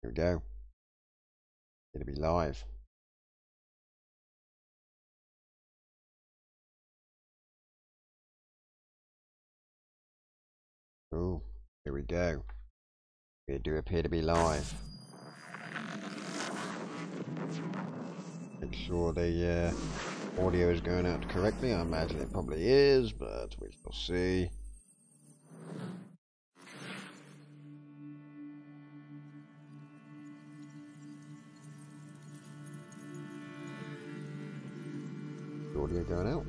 Here we go. It'll be live. Oh, here we go. We do appear to be live. Make sure the audio is going out correctly. I imagine it probably is, but we shall see. Audio going out.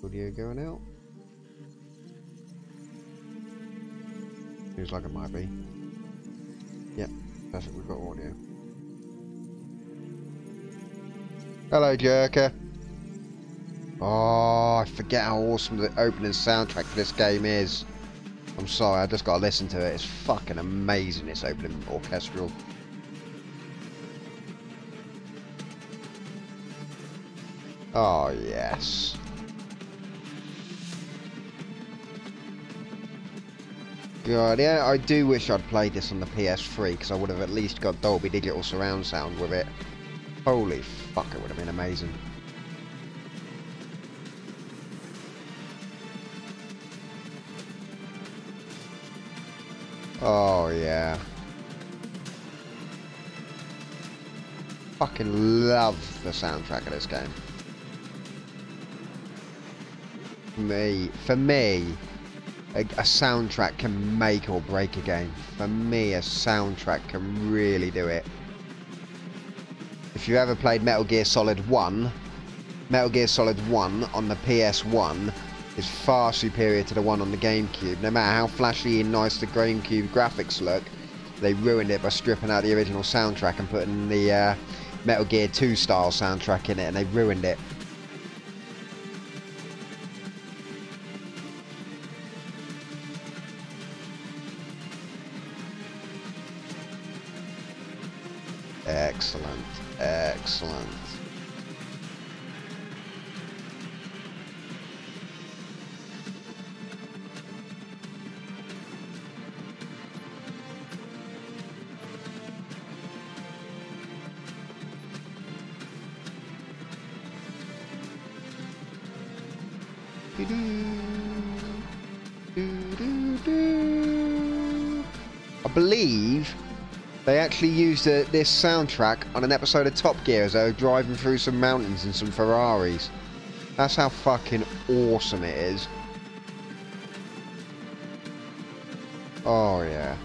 Audio going out. Seems like it might be. Yep, perfect, we've got audio. Hello, Jerker. Oh, I forget how awesome the opening soundtrack for this game is. I'm sorry, I just got to listen to it. It's fucking amazing, this opening orchestral. Oh, yes. God, yeah, I do wish I'd played this on the PS3, because I would have at least got Dolby Digital surround sound with it. Holy fuck, it would have been amazing. Oh, yeah. Fucking love the soundtrack of this game. For me, a soundtrack can make or break a game. For me, a soundtrack can really do it. If you ever played Metal Gear Solid 1, Metal Gear Solid 1 on the PS1 is far superior to the one on the GameCube. No matter how flashy and nice the GameCube graphics look, they ruined it by stripping out the original soundtrack and putting the Metal Gear 2 style soundtrack in it, and they ruined it. Excellent, excellent. I believe they actually used this soundtrack on an episode of Top Gear as they were driving through some mountains in some Ferraris. That's how fucking awesome it is. Oh yeah.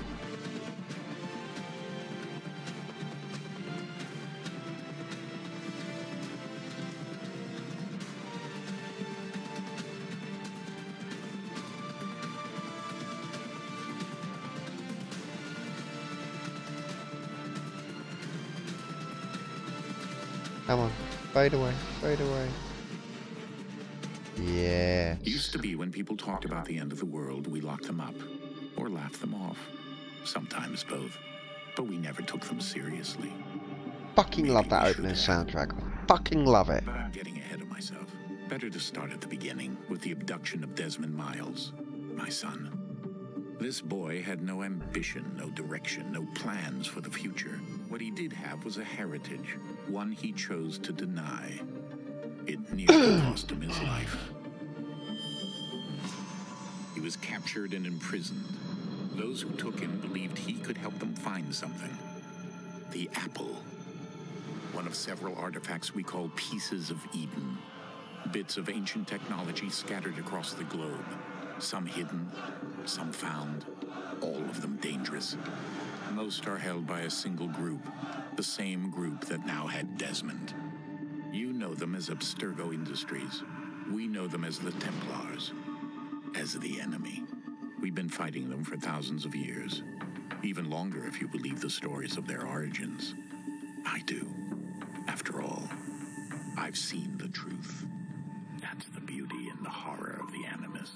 Come on, fade away, fade away. Yeah. It used to be when people talked about the end of the world, we locked them up or laughed them off. Sometimes both, but we never took them seriously. Fucking love that opening soundtrack. Fucking love it. But I'm getting ahead of myself. Better to start at the beginning with the abduction of Desmond Miles, my son. This boy had no ambition, no direction, no plans for the future. What he did have was a heritage, one he chose to deny. It nearly cost him his life. He was captured and imprisoned. Those who took him believed he could help them find something. The apple. One of several artifacts we call pieces of Eden. Bits of ancient technology scattered across the globe. Some hidden, some found, all of them dangerous. Most are held by a single group, the same group that now had Desmond. You know them as Abstergo Industries. We know them as the Templars, as the enemy. We've been fighting them for thousands of years, even longer if you believe the stories of their origins. I do. After all, I've seen the truth. That's the beauty and the horror of the Animus.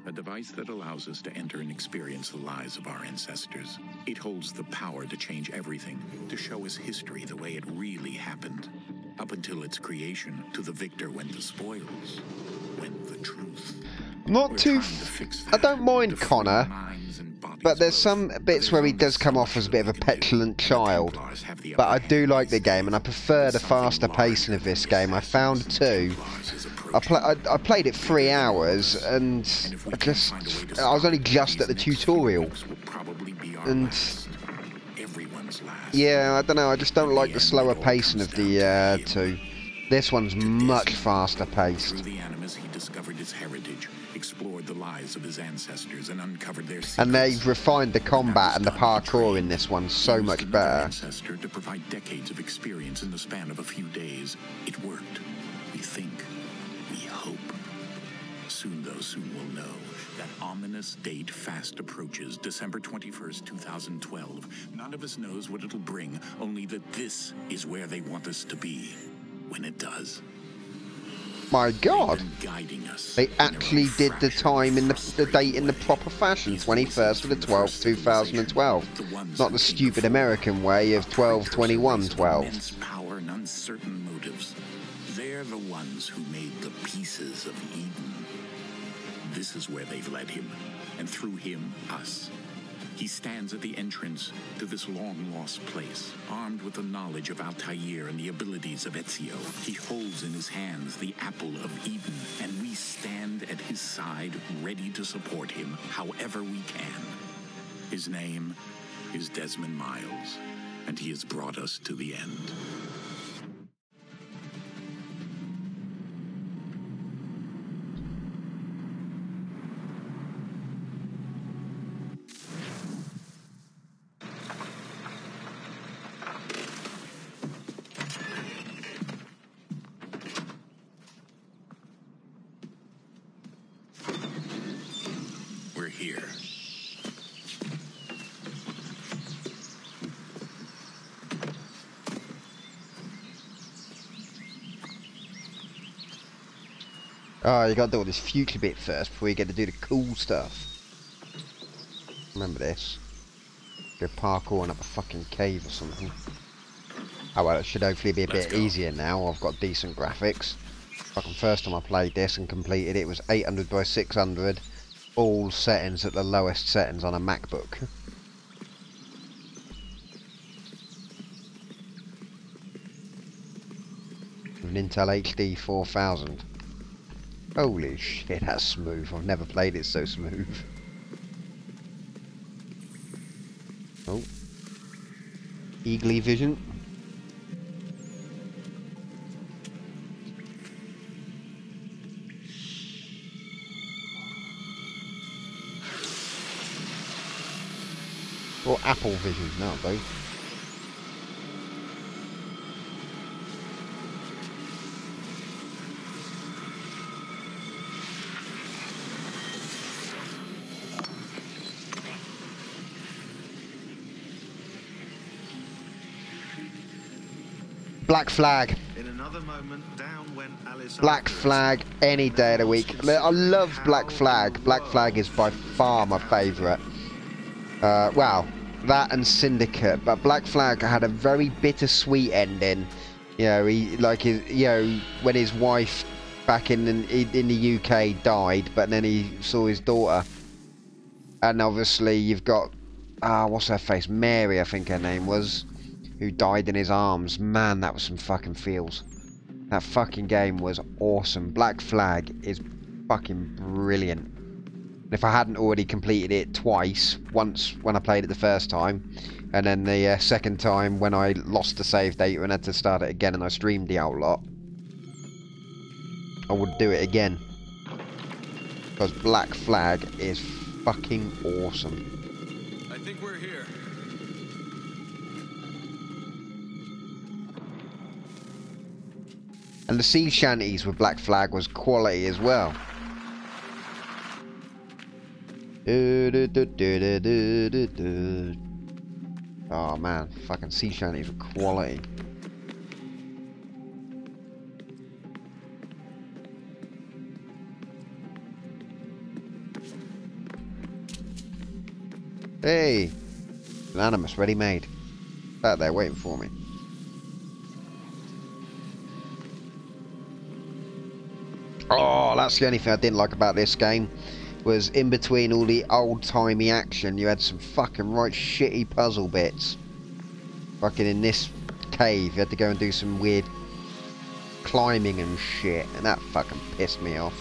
A device that allows us to enter and experience the lives of our ancestors. It holds the power to change everything, to show us history the way it really happened. Up until its creation, to the victor went the spoils, went the truth. Not too... I don't mind Connor, but there's some bits where he does come off as a bit of a petulant child. But I do like the game, and I prefer the faster pacing of this game. I found too. I played it 3 hours, and I was only just at the tutorial. And yeah, I don't know. I just don't like the slower pacing of the 2. This one's much faster paced. Through the animus, he discovered his heritage, explored the lives of his ancestors, and uncovered their secrets. And they've refined the combat and the parkour in this one so much better. Ancestor to provide decades of experience in the span of a few days. It worked. We think. We hope. Soon, though, soon we'll know. That ominous date fast approaches, December 21st, 2012. None of us knows what it'll bring, only that this is where they want us to be. When it does. My God, they actually did the time in the date in the proper fashion, 21st of the 12th, 2012. Not the stupid American way of 12/21/12. Power and uncertain motives. They're the ones who made the pieces of Eden. This is where they've led him, and through him, us. He stands at the entrance to this long-lost place, armed with the knowledge of Altair and the abilities of Ezio. He holds in his hands the apple of Eden, and we stand at his side, ready to support him however we can. His name is Desmond Miles, and he has brought us to the end. Here. Oh, you gotta do all this future bit first before you get to do the cool stuff. Remember this. Go parkouring up a fucking cave or something. Oh well, it should hopefully be a bit easier now. I've got decent graphics. Fucking first time I played this and completed it was 800 by 600. All settings at the lowest settings on a MacBook. An Intel HD 4000. Holy shit, that's smooth. I've never played it so smooth. Oh. Eagly vision. Or Apple Vision, no, both. Black Flag. In another moment, down went Alice. Black Flag any day of the week. I love Black Flag. Black Flag is by far my favourite. Well, that and Syndicate, but Black Flag had a very bittersweet ending. You know, when his wife back in the UK died, but then he saw his daughter, and obviously you've got what's her face, Mary, I think her name was, who died in his arms. Man, that was some fucking feels. That fucking game was awesome. Black Flag is fucking brilliant. If I hadn't already completed it twice, once when I played it the first time, and then the second time when I lost the save data and had to start it again and I streamed the whole lot, I would do it again. Because Black Flag is fucking awesome. I think we're here. And the sea shanties with Black Flag was quality as well. Oh man, fucking sea shanties were quality. Hey, an Animus ready made. Out there waiting for me. Oh, That's the only thing I didn't like about this game. Was in between all the old-timey action, you had some fucking right shitty puzzle bits. Fucking in this cave, you had to go and do some weird climbing and shit, and that fucking pissed me off.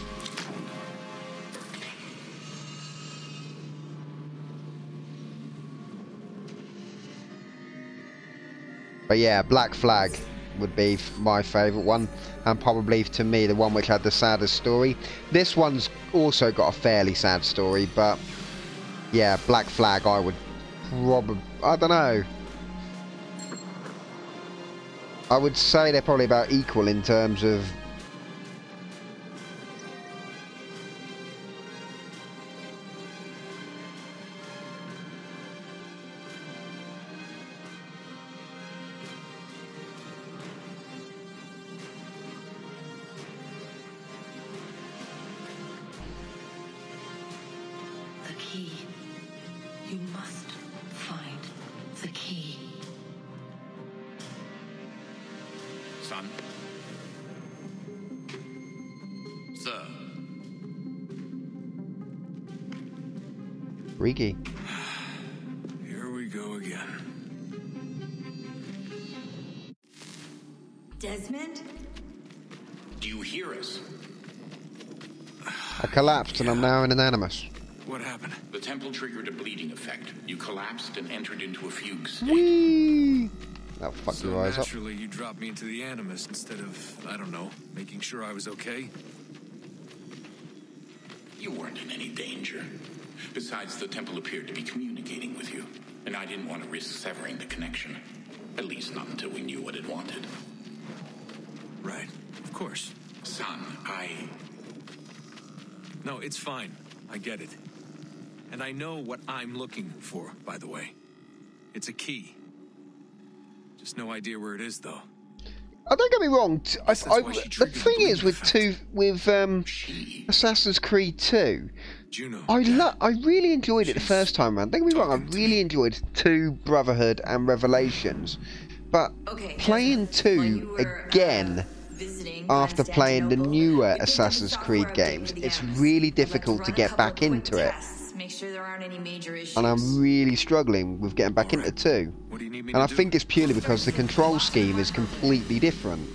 But yeah, Black Flag would be my favourite one, and probably to me the one which had the saddest story. This one's also got a fairly sad story, but yeah, Black Flag I would probably, I don't know, I would say they're probably about equal in terms of the key. You must find the key. Son? Sir? Freaky. Here we go again. Desmond? Do you hear us? I collapsed and I'm now an animus. What happened? The temple triggered a bleeding effect. You collapsed and entered into a fugue state. Whee! That'll fuck So your eyes up. naturally, you dropped me into the Animus instead of, I don't know, making sure I was okay. You weren't in any danger. Besides, the temple appeared to be communicating with you, and I didn't want to risk severing the connection. At least not until we knew what it wanted. Right. Of course. Son, No, it's fine. I get it. And I know what I'm looking for, by the way. It's a key. Just no idea where it is, though. Don't get me wrong. The thing is with She. Assassin's Creed 2, Juno. I really enjoyed it the first time around. Don't get me wrong, I really enjoyed 2 Brotherhood and Revelations, but playing 2 again after playing the newer Assassin's Creed games, it's really difficult to get back into it. Make sure there aren't any major issues. And I'm really struggling with getting back into 2. What do you need me And to I do? think it's purely because the control scheme is completely different.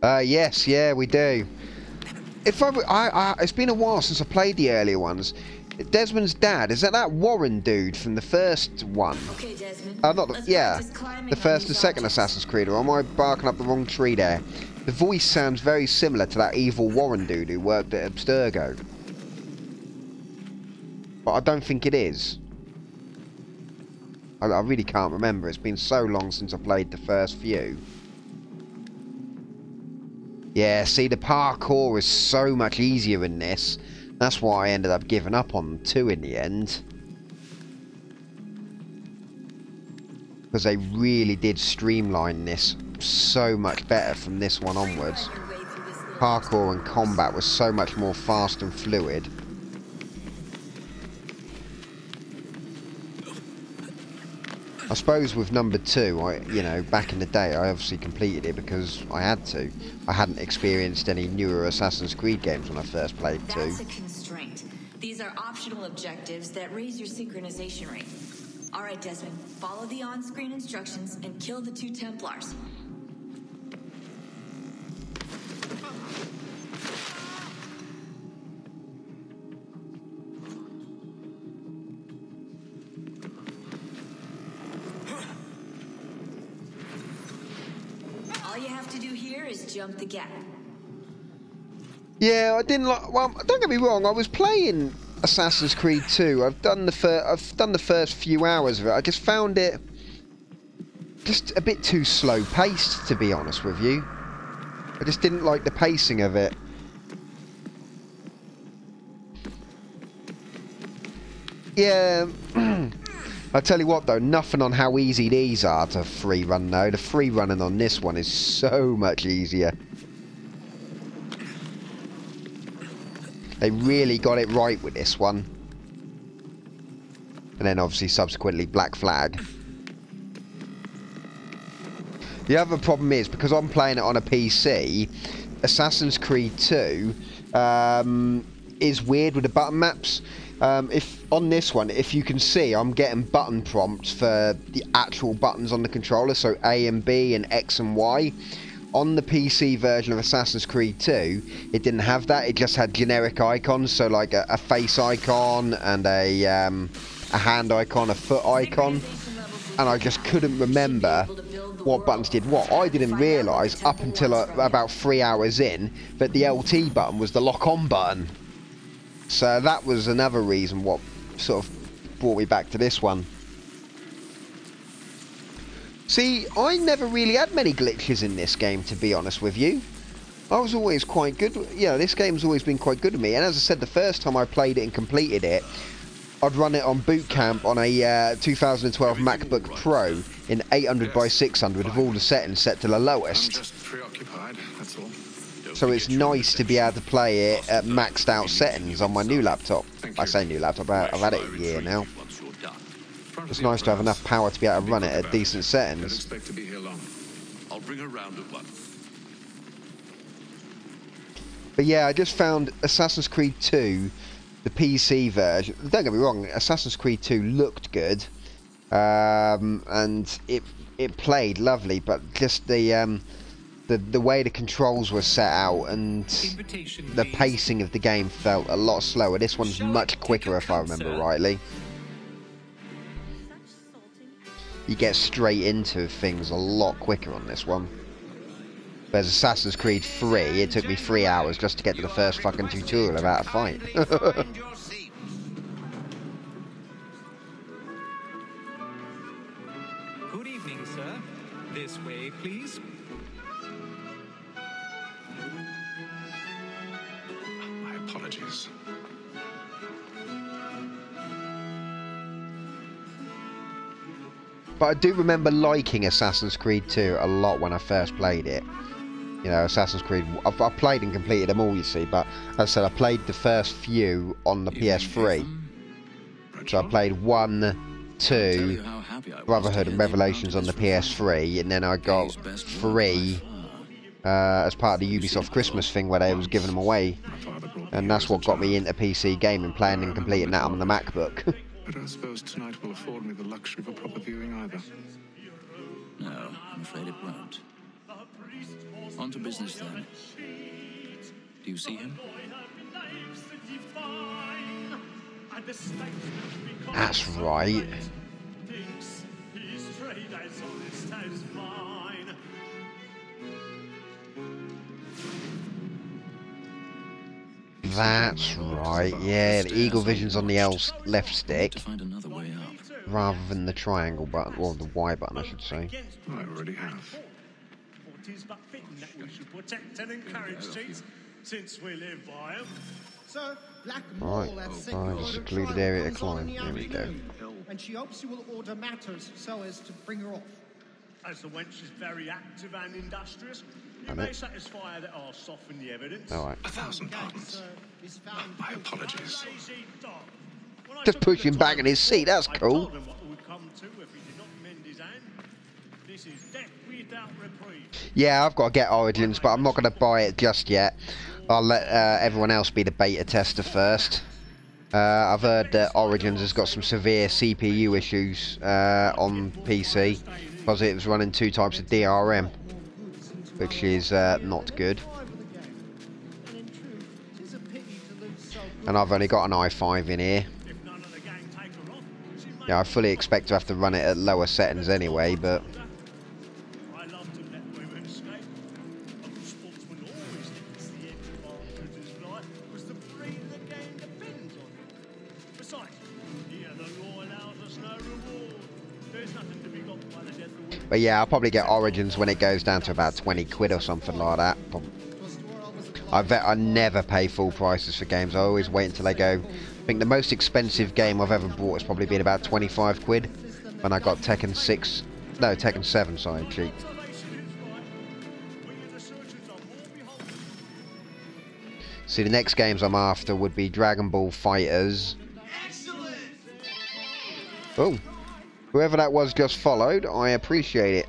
Yes, yeah, we do. It's been a while since I played the earlier ones. Desmond's dad, is that Warren dude from the first one? Okay, Desmond. Not the, Let's yeah, practice climbing the on first and these second objects. Assassin's Creed, or am I barking up the wrong tree there? The voice sounds very similar to that evil Warren dude who worked at Abstergo. But I don't think it is. I really can't remember, it's been so long since I played the first few. Yeah, see, the parkour is so much easier in this. That's why I ended up giving up on 2 in the end. Because they really did streamline this so much better from this one onwards. Parkour and combat was so much more fast and fluid. I suppose with number 2, you know, back in the day, I obviously completed it because I had to. I hadn't experienced any newer Assassin's Creed games when I first played 2. That's a constraint. These are optional objectives that raise your synchronization rate. All right, Desmond, follow the on-screen instructions and kill the 2 Templars. All you have to do here is jump the gap. Yeah, I didn't like. Well, don't get me wrong. I was playing Assassin's Creed 2. I've done the first few hours of it. I just found it just a bit too slow paced, to be honest with you. I just didn't like the pacing of it. Yeah. I tell you what though, nothing on how easy these are to free run though. The free running on this one is so much easier. They really got it right with this one. And then obviously subsequently Black Flag. The other problem is, because I'm playing it on a PC, Assassin's Creed 2 is weird with the button maps. If on this one, if you can see, I'm getting button prompts for the actual buttons on the controller, so A and B and X and Y. On the PC version of Assassin's Creed 2, it didn't have that. It just had generic icons, so like a face icon and a hand icon, a foot icon, and I just couldn't remember what buttons did what. I didn't realise up until about 3 hours in that the LT button was the lock-on button. So that was another reason what sort of brought me back to this one. See, I never really had many glitches in this game, to be honest with you. I was always quite good. Yeah, this game's always been quite good to me. And as I said, the first time I played it and completed it, I'd run it on boot camp on a 2012 MacBook Pro in 800 by 600 with all the settings set to the lowest. I'm just preoccupied, that's all. So it's nice to be able to play it at maxed out settings on my new laptop. I say new laptop, I've had it a year now. It's nice to have enough power to be able to run it at decent settings. Expect to be here long. I'll bring her round at once. But yeah, I just found Assassin's Creed 2, the PC version. Don't get me wrong, Assassin's Creed 2 looked good, and it played lovely. But just the way the controls were set out and the pacing of the game felt a lot slower. This one's much quicker, if I remember rightly. You get straight into things a lot quicker on this one. Whereas Assassin's Creed 3, it took me 3 hours just to get to the first fucking tutorial of how to fight. Good evening, sir. This way, please. My apologies. But I do remember liking Assassin's Creed 2 a lot when I first played it. You know, Assassin's Creed, I've played and completed them all, you see, but as I said, I played the first few on the PS3. So I played 1, 2, Brotherhood and Revelations on the PS3, and then I got 3 as part of the Ubisoft Christmas thing where they was giving them away. And that's what got me into PC gaming, playing and completing that on the MacBook. I don't suppose tonight will afford me the luxury of a proper viewing either. No, I'm afraid it won't. On to business then. Do you see him? That's right. That's right, yeah, the eagle vision's on the left stick, rather than the triangle button, or the Y button I should say. I already have. Right, find a secluded area to climb, there we go. And she hopes you will order matters so as to bring her off. As the wench is very active and industrious, you may satisfy her that I'll soften the evidence. Alright. 1,000 pardons. My apologies. Just push him back in his seat, that's cool. Yeah, I've got to get Origins, but I'm not going to buy it just yet. I'll let everyone else be the beta tester first. I've heard that Origins has got some severe CPU issues on PC because it was running 2 types of DRM, which is not good. And I've only got an i5 in here. Yeah, I fully expect to have to run it at lower settings anyway, but... But yeah, I'll probably get Origins when it goes down to about 20 quid or something like that. I never pay full prices for games. I always wait until they go. I think the most expensive game I've ever bought has probably been about 25 quid when I got Tekken 6. No, Tekken 7, sorry, cheap. See, the next games I'm after would be Dragon Ball Fighters. Oh, whoever that was just followed, I appreciate it.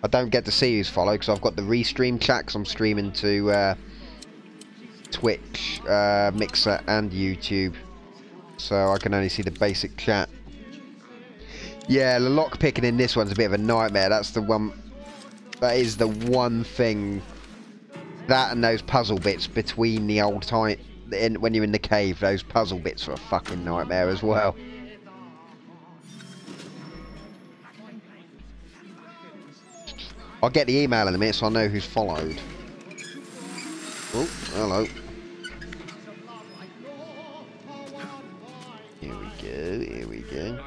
I don't get to see who's followed because I've got the restream chat, because I'm streaming to Twitch, Mixer and YouTube. So I can only see the basic chat. Yeah, the lock picking in this one's a bit of a nightmare. That's the one. That is the one thing. That and those puzzle bits between the old time. When you're in the cave, those puzzle bits are a fucking nightmare as well. I'll get the email in a minute so I know who's followed. Oh, hello. Here we go, here we go.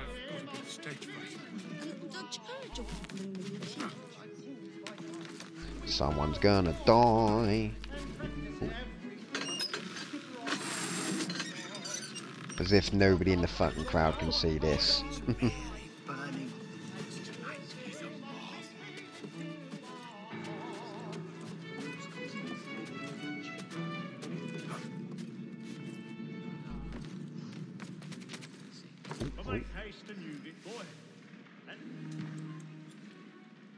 Someone's gonna die. Ooh. As if nobody in the fucking crowd can see this.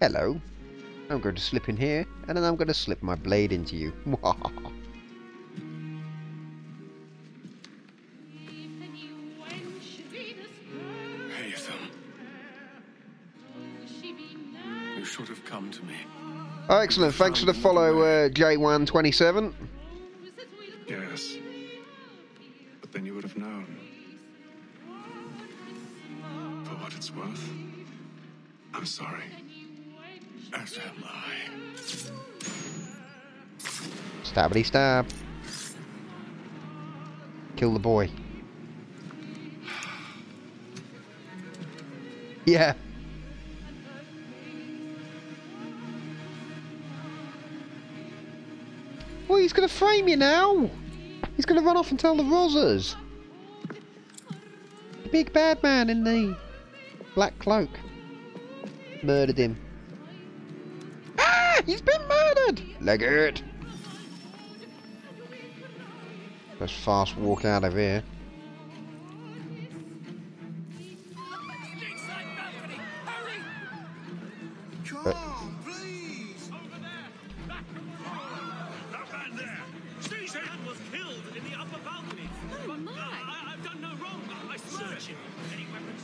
Hello. I'm going to slip in here, and then I'm going to slip my blade into you. Hey, Ethan. You should have come to me. Oh, excellent. Thanks for the follow, J127. Yes. But then you would have known. For what it's worth, I'm sorry. As am I. Stabbity stab. Kill the boy. Yeah. Well, he's going to frame you now. He's going to run off and tell the Rozzers. The big bad man in the black cloak murdered him. Ah! He's been murdered! Legate! Let's fast walk out of here. Come on, please! Over there! That man there! Stacey was killed in the upper balcony! Oh, my! I've done no wrong, I swear it! Any weapons?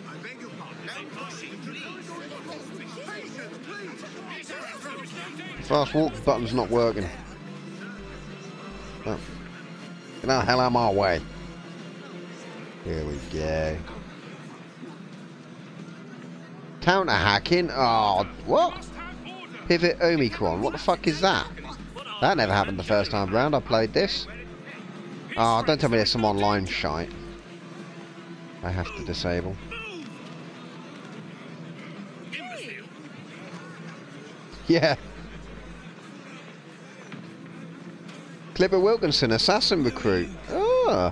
I beg your pardon. Fast walk button's not working. Oh. Get the hell out of my way. Here we go. Counter hacking? Oh, what? Pivot Omicron. What the fuck is that? That never happened the first time round I played this. Oh, don't tell me there's some online shite I have to disable. Yeah. Clipper Wilkinson, assassin recruit. Oh.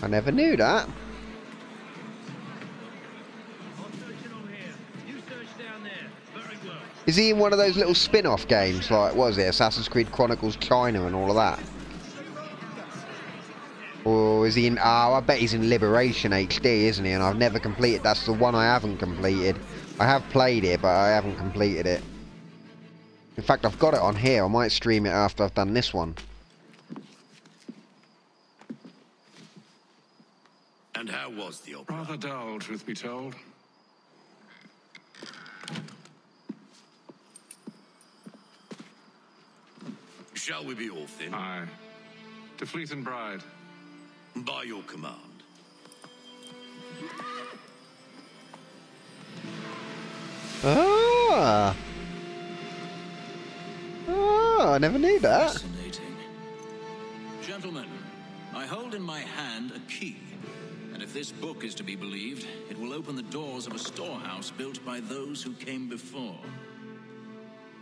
I never knew that. Is he in one of those little spin-off games like, what was it, Assassin's Creed Chronicles China and all of that? Or is he in, oh, I bet he's in Liberation HD, isn't he? And I've never completed, that's the one I haven't completed. I have played it, but I haven't completed it. In fact, I've got it on here. I might stream it after I've done this one. And how was the opera? Rather dull, truth be told. Shall we be off then? Aye. To Fleet and Bride. By your command. Ah! Oh, I never knew that. Fascinating. Gentlemen, I hold in my hand a key. And if this book is to be believed, it will open the doors of a storehouse built by those who came before.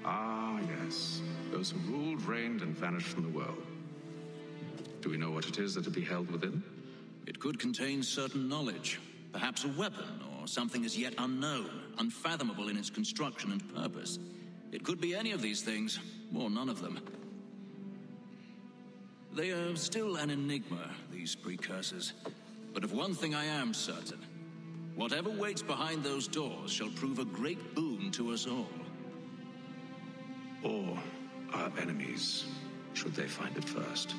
Ah, yes. Those who ruled, reigned, and vanished from the world. Do we know what it is that to be held within? It could contain certain knowledge. Perhaps a weapon, or something as yet unknown, unfathomable in its construction and purpose. It could be any of these things, or none of them. They are still an enigma, these precursors. But of one thing I am certain. Whatever waits behind those doors shall prove a great boon to us all. Or our enemies, should they find it first.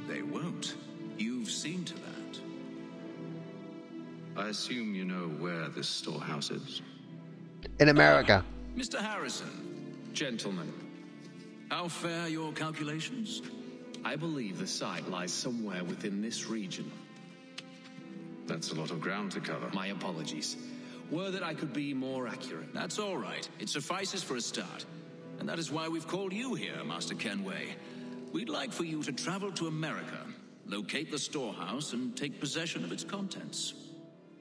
They won't. You've seen to that. I assume you know where this storehouse is. In America. Mr. Harrison, Gentlemen, how fare your calculations? I believe the site lies somewhere within this region. That's a lot of ground to cover. My apologies. Were that I could be more accurate. That's all right. It suffices for a start. And that is why we've called you here, Master Kenway. We'd like for you to travel to America, locate the storehouse, and take possession of its contents.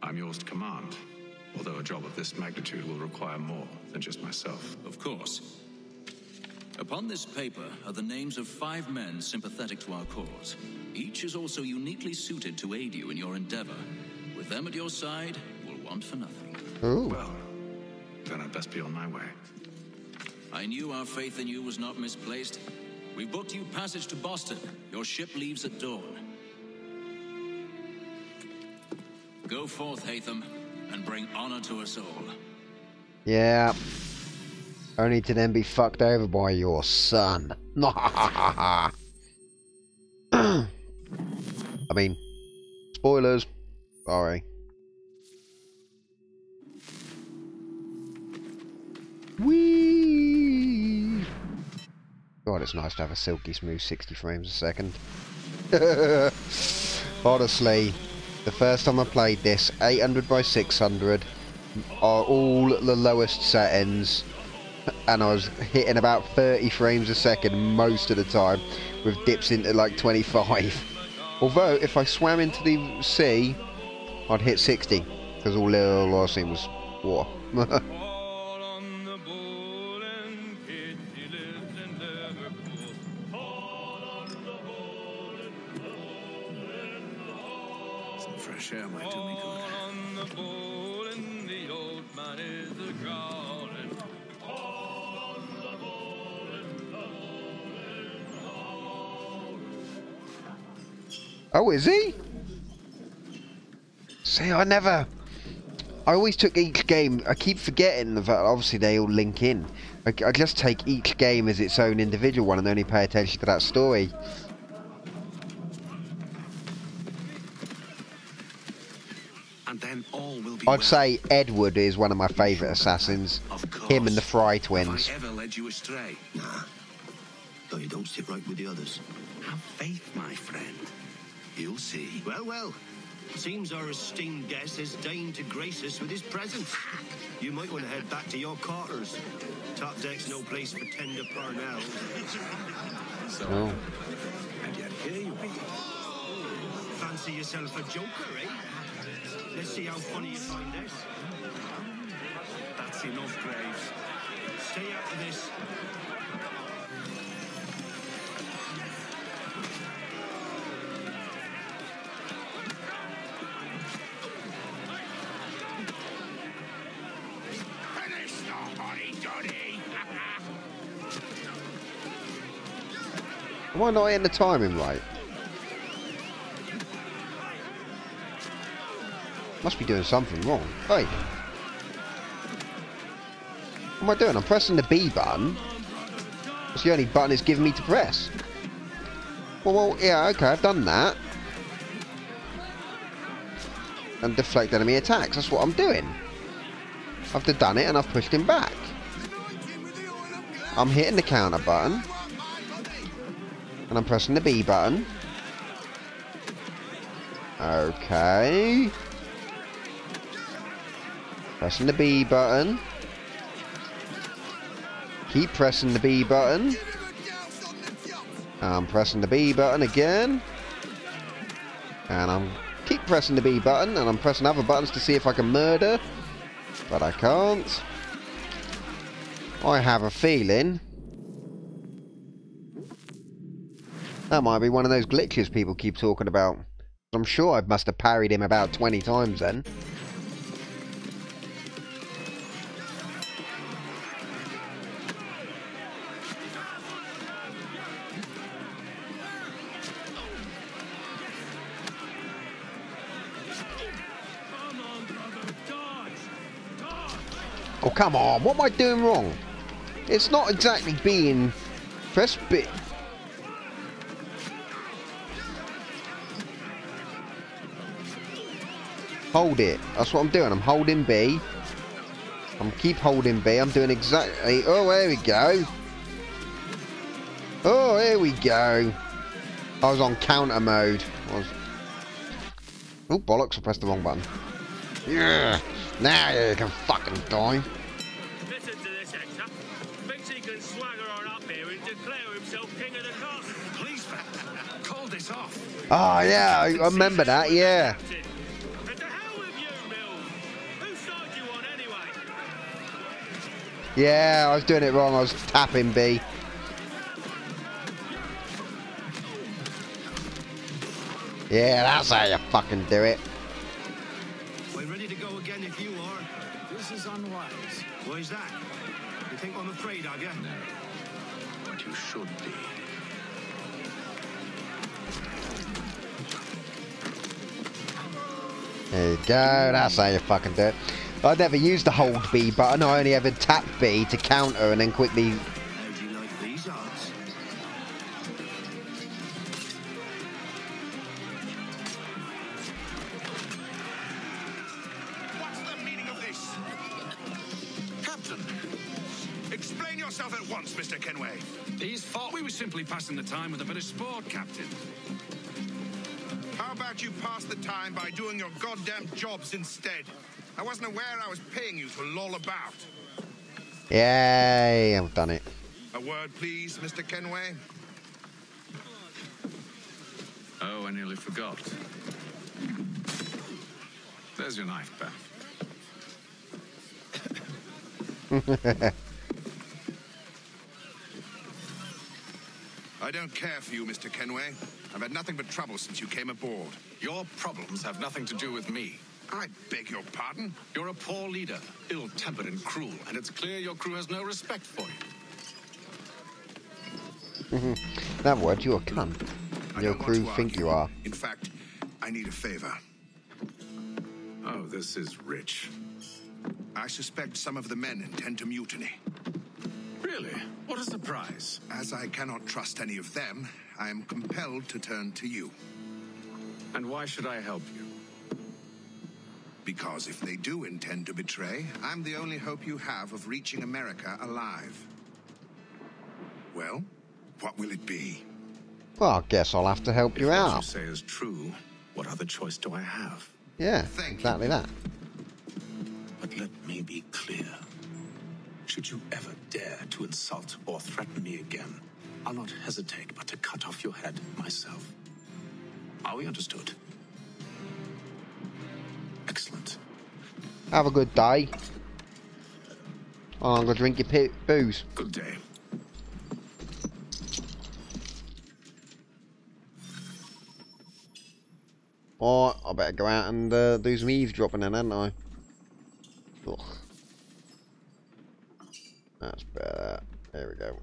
I'm yours to command, although a job of this magnitude will require more than just myself. Of course. Upon this paper are the names of 5 men sympathetic to our cause. Each is also uniquely suited to aid you in your endeavor. With them at your side, we'll want for nothing. Ooh. Well, then I'd best be on my way. I knew our faith in you was not misplaced. We booked you passage to Boston. Your ship leaves at dawn. Go forth, Hatham, and bring honor to us all. Yeah. Only to then be fucked over by your son. I mean, spoilers. Sorry. Whee! God, it's nice to have a silky smooth 60 frames a second. Honestly, the first time I played this, 800 by 600 are all the lowest settings, and I was hitting about 30 frames a second most of the time, with dips into like 25. Although, if I swam into the sea, I'd hit 60, because all I was seeing was water. Some fresh air might do me good. Oh, is he? See, I always took each game. I keep forgetting that obviously they all link in. I just take each game as its own individual one and only pay attention to that story. And then all will be I'd say Edward is one of my favourite assassins. Him and the Fry twins. Have I ever led you astray? Nah. Though you don't sit right with the others. Have faith, my friend. You'll see. Well, well. Seems our esteemed guest has deigned to grace us with his presence. You might want to head back to your quarters. Top deck's no place for tender parnell. Oh. And yet here you be. Fancy yourself a joker, eh? Let's see how funny you find this. That's enough, Graves. Stay out of this. Finish the hotty-toddy! Am I not hitting the timing right? Must be doing something wrong. Hey. What am I doing? I'm pressing the B button. It's the only button it's giving me to press. Well, yeah, okay, I've done that. And deflect enemy attacks. That's what I'm doing. I've done it and I've pushed him back. I'm hitting the counter button. And I'm pressing the B button. Okay. Pressing the B button. Keep pressing the B button. I'm pressing the B button again. And I'm keep pressing the B button, and I'm pressing other buttons to see if I can murder. But I can't. I have a feeling that might be one of those glitches people keep talking about. I'm sure I must have parried him about 20 times then. Oh, come on. What am I doing wrong? It's not exactly being... Press B. Hold it. That's what I'm doing. I'm holding B. I'm keep holding B. I'm doing exactly... Oh, there we go. Oh, here we go. I was on counter mode. Oh, bollocks. I pressed the wrong button. Yeah. Now you can fucking die. Listen to this, Hector. Thinks he can swagger on up here and declare himself king of the castle. Please, call this off. Oh, yeah. I remember that. Yeah. And to hell with you, Mills. Whose side you on anyway? Yeah, I was doing it wrong. I was tapping B. Yeah, that's how you fucking do it. We're ready to go again if you are. This is unwise. Why's that? You think I'm afraid of you? No. But you should be. There you go, that's how you fucking do it. I never used the hold B button, I only ever tapped B to counter and then quickly... How do you like these odds? What's the meaning of this? Captain, explain yourself at once, Mr. Kenway. His fault. We were simply passing the time with a bit of sport, Captain. How about you pass the time by doing your goddamn jobs instead? I wasn't aware I was paying you to loll about. Yay, I've done it. A word, please, Mr. Kenway. Oh, I nearly forgot. There's your knife, Beth. I don't care for you, Mr. Kenway. I've had nothing but trouble since you came aboard. Your problems have nothing to do with me. I beg your pardon? You're a poor leader, ill-tempered and cruel, and it's clear your crew has no respect for you. That word, you're a cunt. Your crew think you are. In fact, I need a favor. Oh, this is rich. I suspect some of the men intend to mutiny. Really? What a surprise. As I cannot trust any of them, I am compelled to turn to you. And why should I help you? Because if they do intend to betray, I'm the only hope you have of reaching America alive. Well, what will it be? Well, I guess I'll have to help you If out. what you say is true, what other choice do I have? Yeah, exactly that. But let me be clear. Should you ever dare to insult or threaten me again, I'll not hesitate but to cut off your head myself. Are we understood? Excellent. Have a good day. Oh, I'm gonna drink your booze. Good day. Or I better go out and do some eavesdropping then, hadn't I? Ugh. That's better. There we go.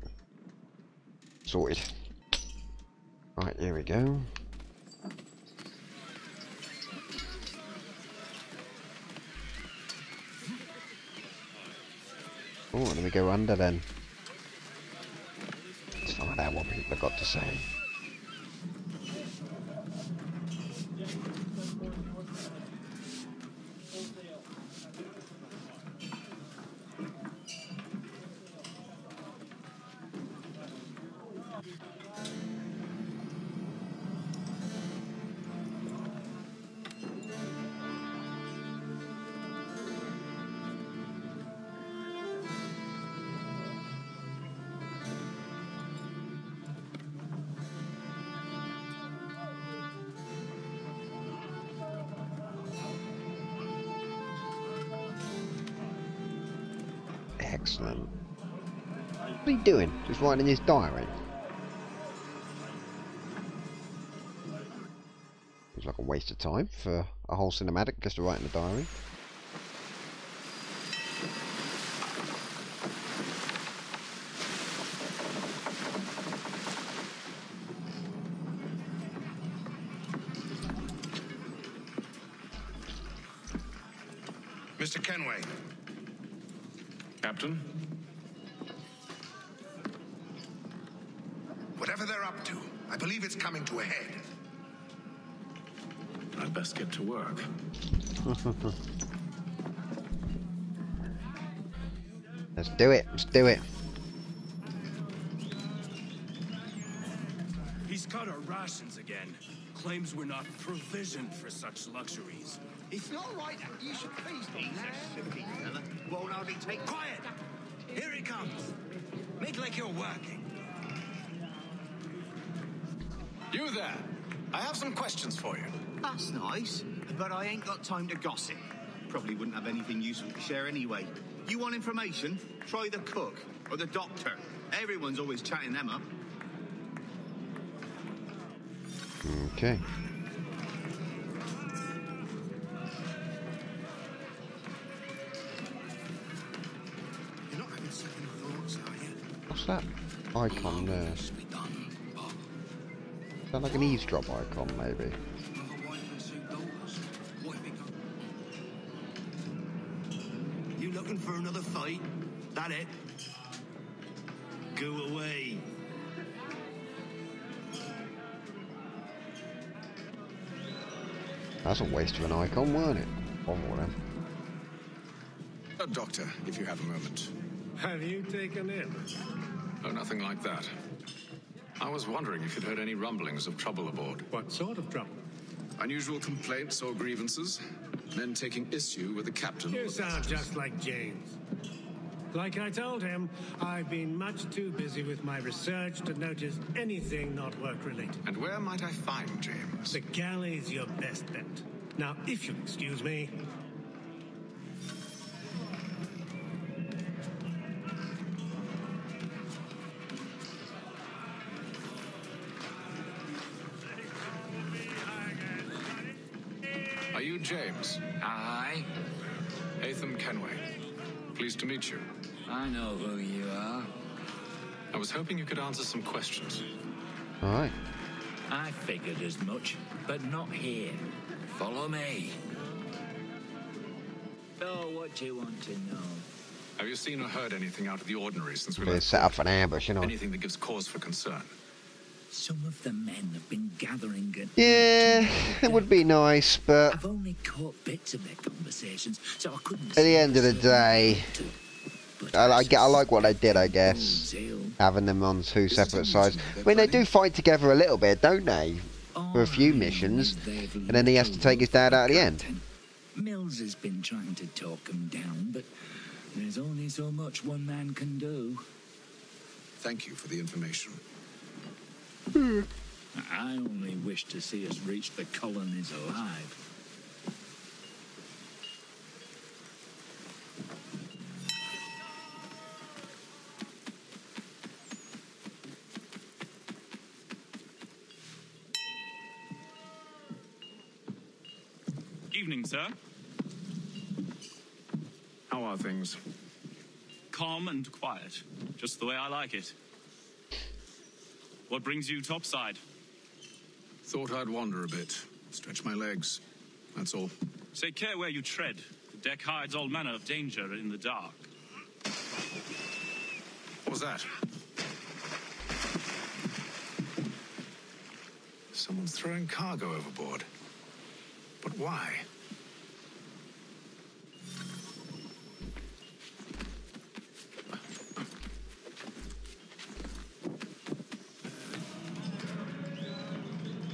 Sorted. Right, here we go. Oh, let me go under then. Let's find out what people have got to say. Excellent. What are you doing? Just writing in his diary? It's like a waste of time for a whole cinematic just to write in the diary. Mr. Kenway, Captain? Whatever they're up to, I believe it's coming to a head. I'd best get to work. Let's do it. Let's do it. He's cut our rations again. Claims we're not provisioned for such luxuries. It's not right that you should feast on that. Won't hardly take... Quiet! Here he comes. Make like you're working. You there! I have some questions for you. That's nice, but I ain't got time to gossip. Probably wouldn't have anything useful to share anyway. You want information? Try the cook or the doctor. Everyone's always chatting them up. Okay. You're not having second thoughts, are you? What's that icon there? Is that like an eavesdrop icon, maybe? You looking for another fight? That it? Go away. That's a waste of an icon, weren't it? One more then. Doctor, if you have a moment. Have you taken in? Oh, nothing like that. I was wondering if you'd heard any rumblings of trouble aboard. What sort of trouble? Unusual complaints or grievances? Men taking issue with the captain? You sound just like James. Like I told him, I've been much too busy with my research to notice anything not work-related. And where might I find James? The galley's your best bet. Now, if you'll excuse me... Are you James? Aye. Atham Kenway. Pleased to meet you. I know who you are. I was hoping you could answer some questions. Alright. I figured as much, but not here. Follow me. So, what do you want to know? Have you seen or heard anything out of the ordinary since we They left? set up an ambush, you know. Anything that gives cause for concern? Some of the men have been gathering and... Yeah, it would be nice, but I've only caught bits of their conversations, so I couldn't... at the end of the day, I like what they did, I guess. Having them on two separate sides. I mean, they do fight together a little bit, don't they? For a few missions, and then he has to take his dad out at the end. Mills has been trying to talk him down, but there's only so much one man can do. Thank you for the information. I only wish to see us reach the colonies alive. Evening, sir. How are things? Calm and quiet, just the way I like it. What brings you topside? Thought I'd wander a bit, stretch my legs. That's all. Take care where you tread. The deck hides all manner of danger in the dark. What was that? Someone's throwing cargo overboard. But why?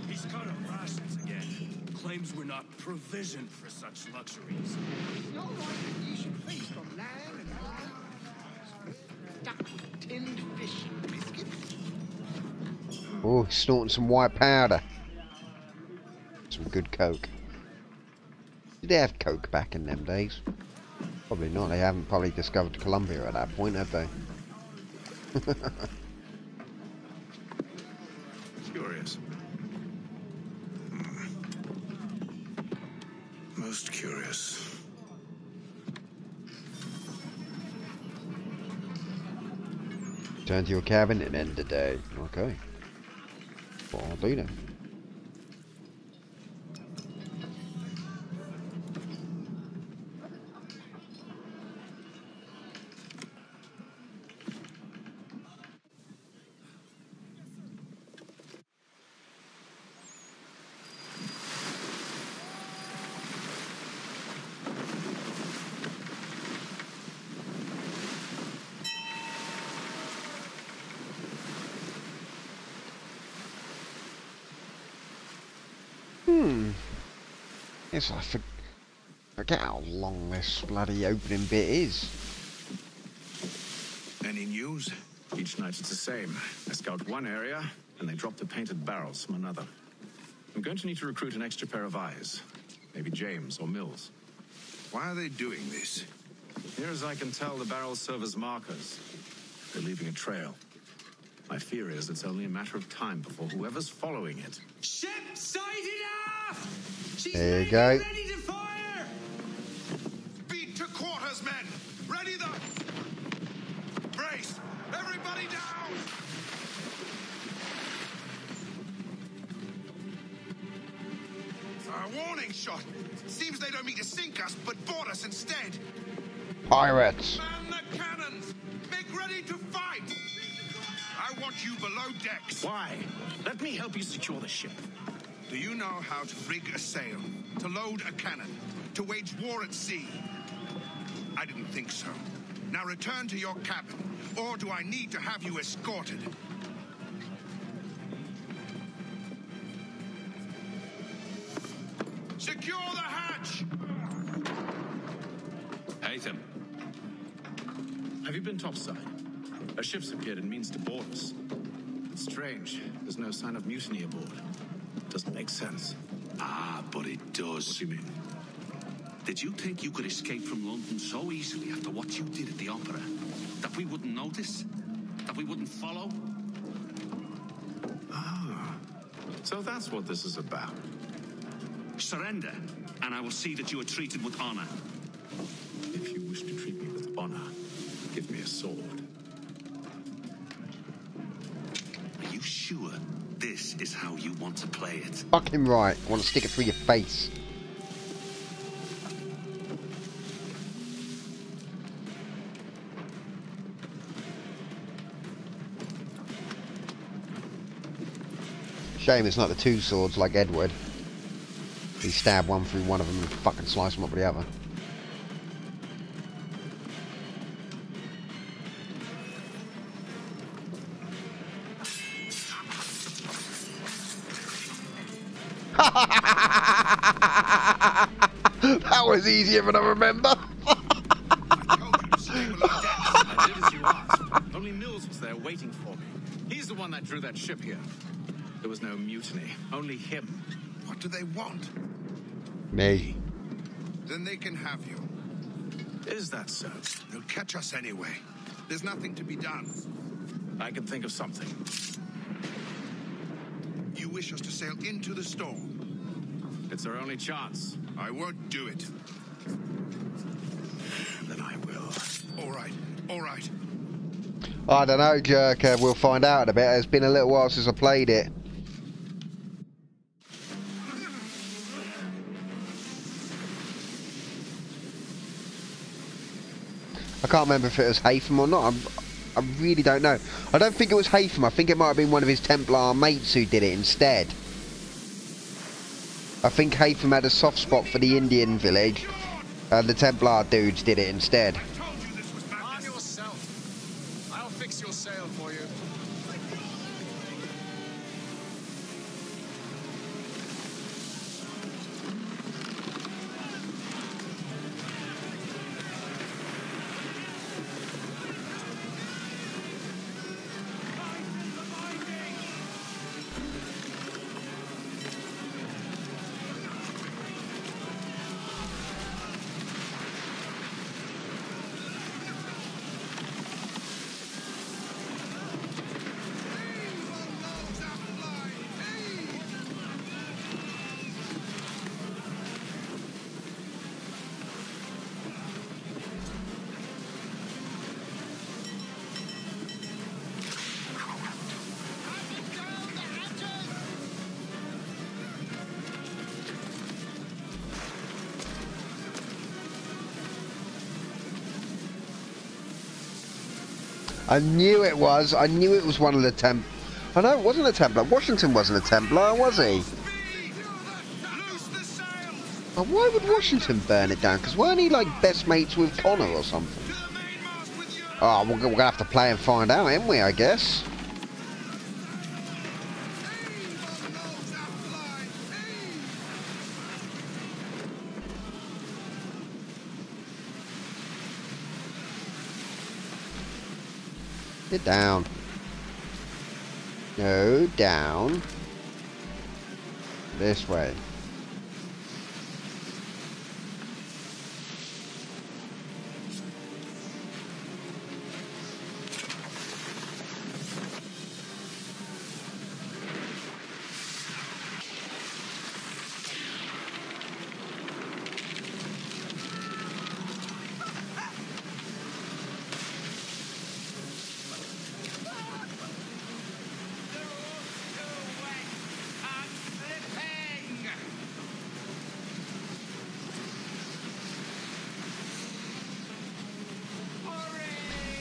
He's cut our rations again. Claims we're not provisioned for such luxuries. It's not right that you should feast on lamb and wine, duck with tinned fish and biscuits. Oh, snorting some white powder. Some good coke. Did they have coke back in them days? Probably not. They haven't probably discovered Colombia at that point, have they? Curious. Most curious. Return to your cabin and end the day. Okay. Well, I'll do then. Yes, I forget how long this bloody opening bit is. Any news? Each night it's the same. I scout one area, and they drop the painted barrels from another. I'm going to need to recruit an extra pair of eyes. Maybe James or Mills. Why are they doing this? Near as I can tell, the barrels serve as markers. They're leaving a trail. My fear is it's only a matter of time before whoever's following it. Ship sighted aft! She's There you go. ready to fire! Beat to quarters, men! Ready the... Brace! Everybody down! Warning shot! Seems they don't mean to sink us, but board us instead! Pirates! Man the cannons! Make ready to fight! I want you below decks! Why? Let me help you secure the ship. Do you know how to rig a sail? To load a cannon? To wage war at sea? I didn't think so. Now return to your cabin, or do I need to have you escorted? Secure the hatch! Haytham. Have you been topside? A ship's appeared and means to board us. It's strange. There's no sign of mutiny aboard. Doesn't make sense. Ah, but it does. What do you mean? Did you think you could escape from London so easily after what you did at the opera? That we wouldn't notice? That we wouldn't follow? Ah. So that's what this is about. Surrender, and I will see that you are treated with honor. If you wish to treat me with honor, give me a sword. Are you sure this is how you want to play it? Fucking right. I want to stick it through your face. Shame it's not the two swords like Edward. He stabbed one through one of them and fucking sliced them up with the other. That was easier than I remember. I did as you asked. Only Mills was there waiting for me. He's the one that drew that ship here. There was no mutiny, only him. What do they want? Me. Then they can have you. Is that so? They'll catch us anyway. There's nothing to be done. I can think of something. You wish us to sail into the storm? It's our only chance. I won't do it. Then I will. All right, all right. I don't know, Jerk. We'll find out in a bit. It's been a little while since I played it. I can't remember if it was Haytham or not. I really don't know. I don't think it was Haytham. I think it might have been one of his Templar mates who did it instead. I think Haytham had a soft spot for the Indian village, and the Templar dudes did it instead. On yourself. I'll fix your sail for you. I knew it was. I knew it was one of the I know it wasn't a Templar. Washington wasn't a Templar, was he? Oh, why would Washington burn it down? Because weren't he like best mates with Connor or something? Oh, we're going to have to play and find out, ain't we, I guess? Get down. Go down. This way.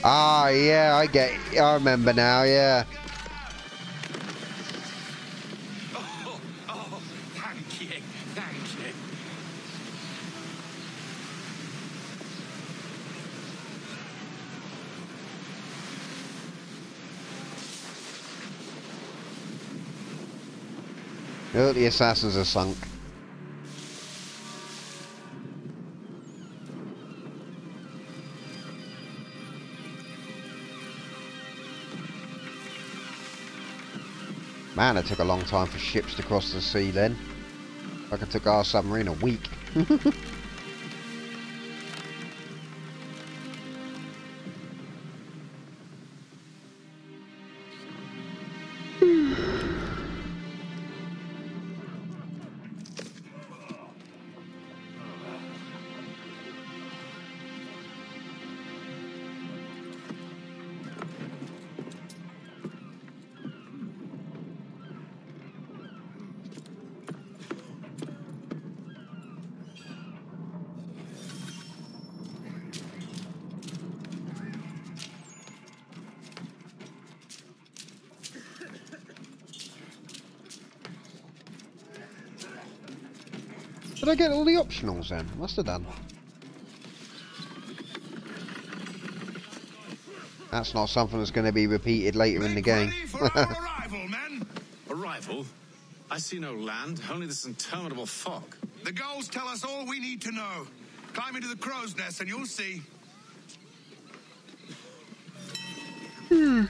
Ah, yeah, I remember now, yeah. Oh, thank you, thank you. Oh, the assassins are sunk. Man, it took a long time for ships to cross the sea then. Like it took our submarine a week. Did I get all the optionals then? Must have done. That's not something that's going to be repeated later in the game. Arrival? I see no land, only this interminable fog. The goals tell us all we need to know. Climb into the crow's nest and you'll see. I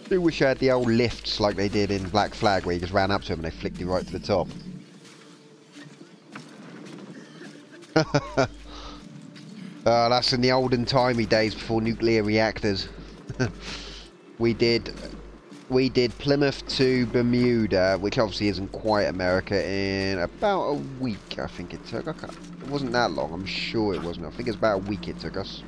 do wish I had the old lifts like they did in Black Flag, where you just ran up to them and they flicked you right to the top. That's in the olden timey days before nuclear reactors. we did Plymouth to Bermuda, which obviously isn't quite America, in about a week. I think it took. It wasn't that long. I'm sure it wasn't. I think it's about a week it took us.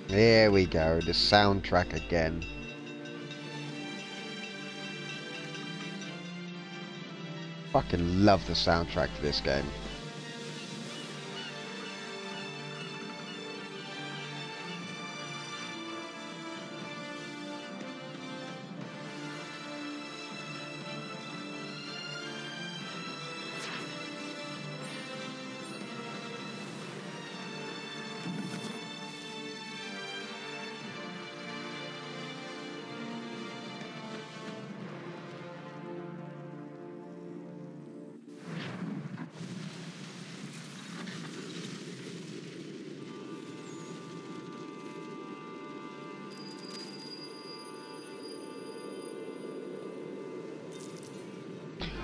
There we go, the soundtrack again. Fucking love the soundtrack to this game.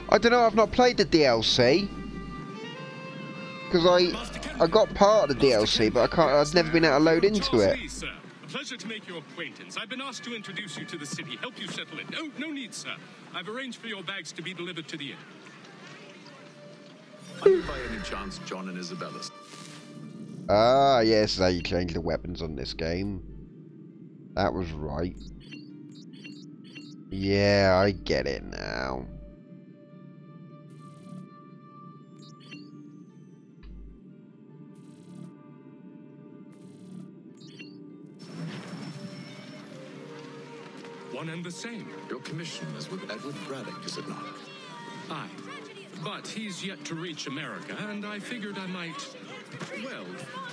I don't know, I've not played the DLC. Because I got part of the DLC, but I've never been able to load into it. Lee, sir. A pleasure to make your acquaintance. I've been asked to introduce you to the city, help you settle in. No need, sir. I've arranged for your bags to be delivered to the inn. Are you by any chance John and Isabella's? Ah, yes, how you change the weapons on this game. That was right. Yeah, I get it now. One and the same. Your commission is with Edward Braddock, is it not? Aye. But he's yet to reach America, and I figured I might Well,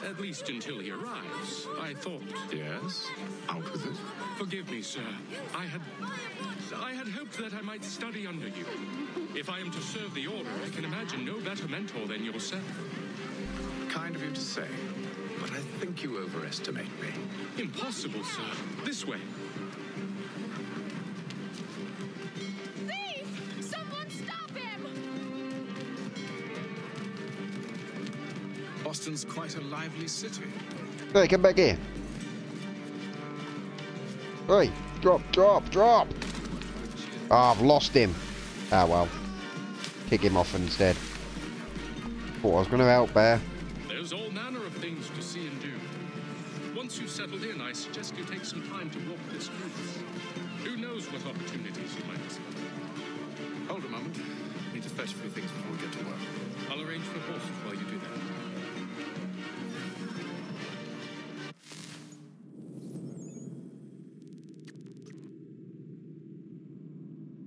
at least until he arrives. I thought... Yes? Out with it. Forgive me, sir. I had hoped that I might study under you. If I am to serve the Order, I can imagine no better mentor than yourself. Kind of you to say, but I think you overestimate me. Impossible, sir. This way. Thief! Someone stop him! Boston's quite a lively city. Hey, come back here. Hey, drop. Oh, I've lost him. Ah, well. Kick him off instead. Thought I was going to help there. There's all manner of things to see and do. Once you've settled in, I suggest you take some time to walk the streets. Who knows what opportunities you might discover. Hold a moment. Need to fetch a few things before we get to work. I'll arrange for horses while you do that.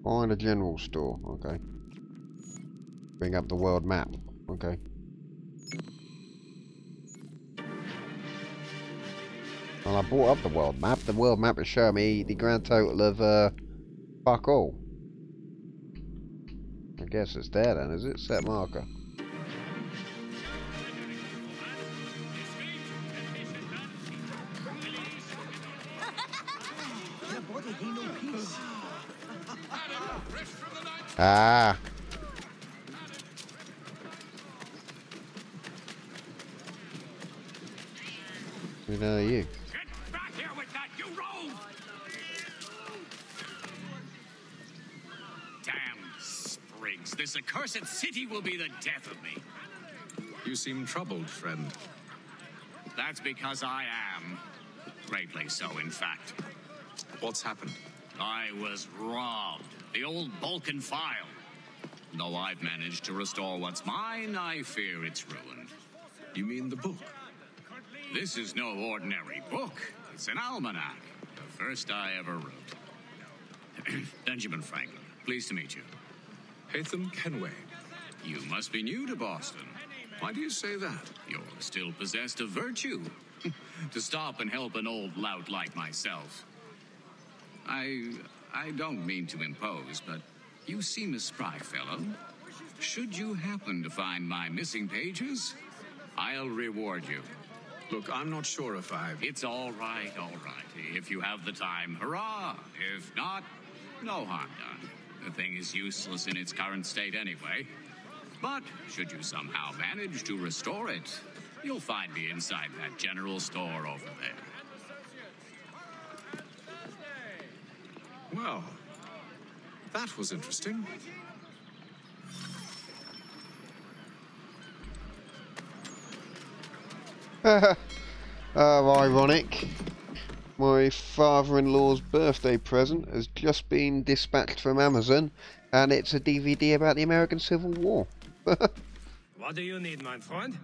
Find a general store. Okay. Bring up the world map. Okay. Well, I brought up the world map. The world map is showing me the grand total of fuck all. I guess it's there then, is it? Set marker. Ah. Who the hell are you? Get back here with that, you rogue! Damn sprigs. This accursed city will be the death of me. You seem troubled, friend. That's because I am. Greatly so, in fact. What's happened? I was robbed. The old Balkan file. Though I've managed to restore what's mine, I fear it's ruined. You mean the book? This is no ordinary book. It's an almanac. The first I ever wrote. Benjamin Franklin, pleased to meet you. Hatham Kenway. You must be new to Boston. Why do you say that? You're still possessed of virtue. To stop and help an old lout like myself. I don't mean to impose, but you seem a spry fellow. Should you happen to find my missing pages, I'll reward you. Look, I'm not sure if It's all right, all right. If you have the time, hurrah! If not, no harm done. The thing is useless in its current state anyway. But should you somehow manage to restore it, you'll find me inside that general store over there. Well, that was interesting. Ironic. My father-in-law's birthday present has just been dispatched from Amazon, and it's a DVD about the American Civil War. What do you need, my friend?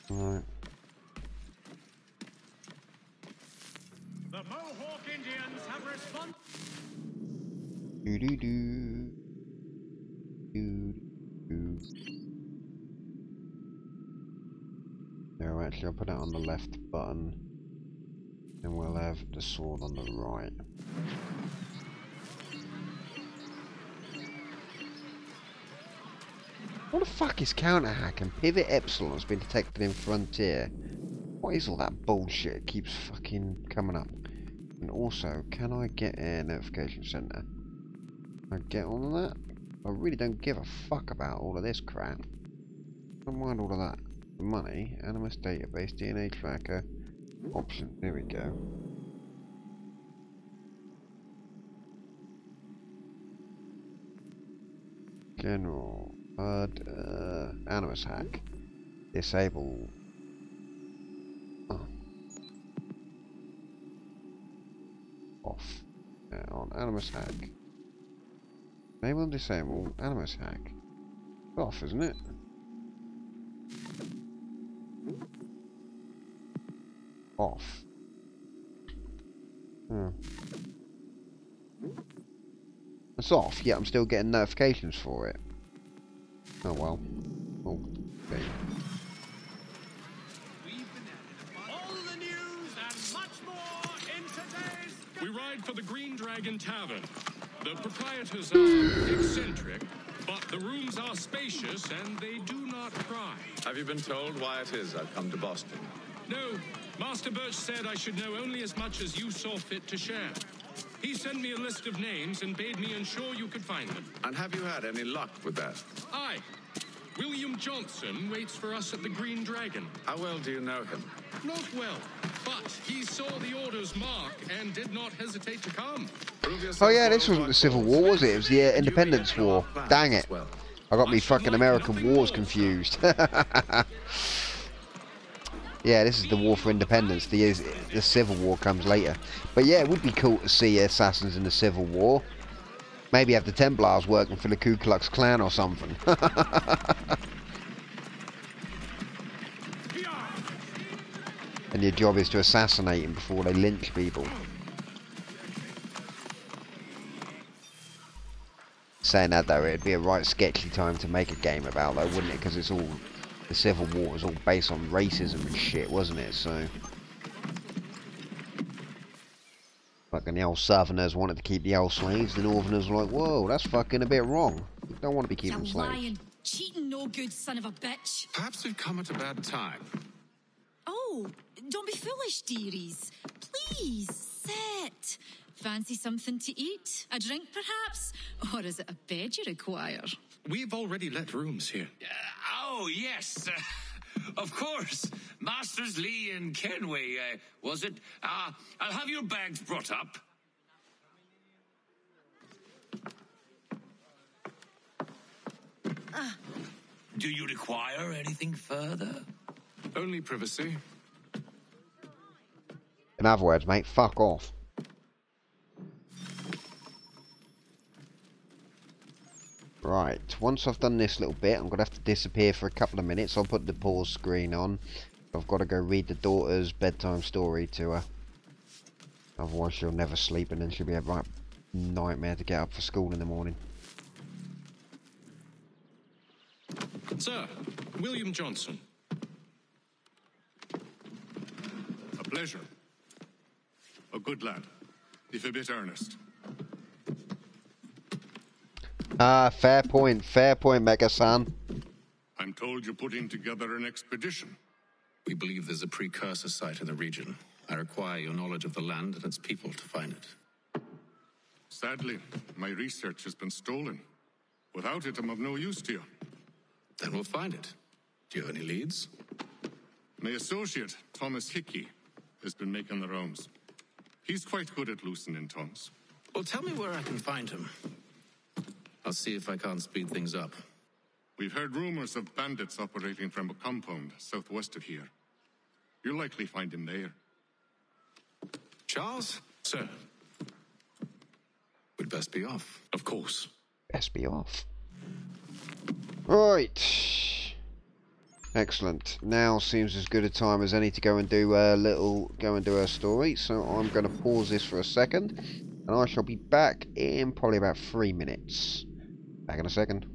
Right. The Mohawk Indians have responded. No, actually, I'll put it on the left button, and we'll have the sword on the right. What the fuck is counter hack and pivot epsilon has been detected in Frontier? What is all that bullshit that keeps fucking coming up? And also, can I get a notification center? Can I get all of that? I really don't give a fuck about all of this crap. I don't mind all of that. Money, animus database, DNA tracker, option. Here we go. General. Animus hack. Disable off. On Animus Hack. Enable and disable Animus Hack. Off, isn't it? Off. Hmm. It's off, yet I'm still getting notifications for it. Oh well. Oh, okay. We ride for the Green Dragon Tavern. The proprietors are eccentric, but the rooms are spacious and they do not cry. Have you been told why it is I've come to Boston? No, Master Birch said I should know only as much as you saw fit to share. He sent me a list of names and bade me ensure you could find them. And have you had any luck with that? Aye. William Johnson waits for us at the Green Dragon. How well do you know him? Not well, but he saw the order's mark and did not hesitate to come. Oh yeah, this wasn't the Civil War, was it? It was the Independence War. Dang it. I got me fucking American wars confused. Yeah, this is the War for Independence. The Civil War comes later. But yeah, it would be cool to see assassins in the Civil War. Maybe have the Templars working for the Ku Klux Klan or something. And your job is to assassinate them before they lynch people. Saying that though, it'd be a right sketchy time to make a game about though, wouldn't it? Because it's all... The Civil War was all based on racism and shit, wasn't it? So... Fucking the old Southerners wanted to keep the old slaves, the Northerners were like, whoa, that's fucking a bit wrong. You don't want to be keeping slaves. Lying, cheating, no good son of a bitch. Perhaps we've come at a bad time. Oh, don't be foolish, dearies. Please, sit. Fancy something to eat? A drink, perhaps? Or is it a bed you require? We've already let rooms here. Oh, yes. Of course. Masters Lee and Kenway, was it? I'll have your bags brought up. Do you require anything further? Only privacy. In other words, mate, fuck off. Right, once I've done this little bit, I'm going to have to disappear for a couple of minutes. I'll put the pause screen on. I've got to go read the daughter's bedtime story to her. Otherwise she'll never sleep and then she'll be a right nightmare to get up for school in the morning. Sir, William Johnson. A pleasure. A good lad, if a bit earnest. Ah, fair point, Mega-san. I'm told you're putting together an expedition. We believe there's a precursor site in the region. I require your knowledge of the land and its people to find it. Sadly, my research has been stolen. Without it, I'm of no use to you. Then we'll find it. Do you have any leads? My associate, Thomas Hickey, has been making the rounds. He's quite good at loosening tongues. Well, tell me where I can find him. I'll see if I can't speed things up. We've heard rumors of bandits operating from a compound southwest of here. You'll likely find him there. Charles? Sir. We'd best be off. Of course. Best be off. Right. Excellent. Now seems as good a time as any to go and do a story. So I'm going to pause this for a second, and I shall be back in probably about 3 minutes. Back in a second.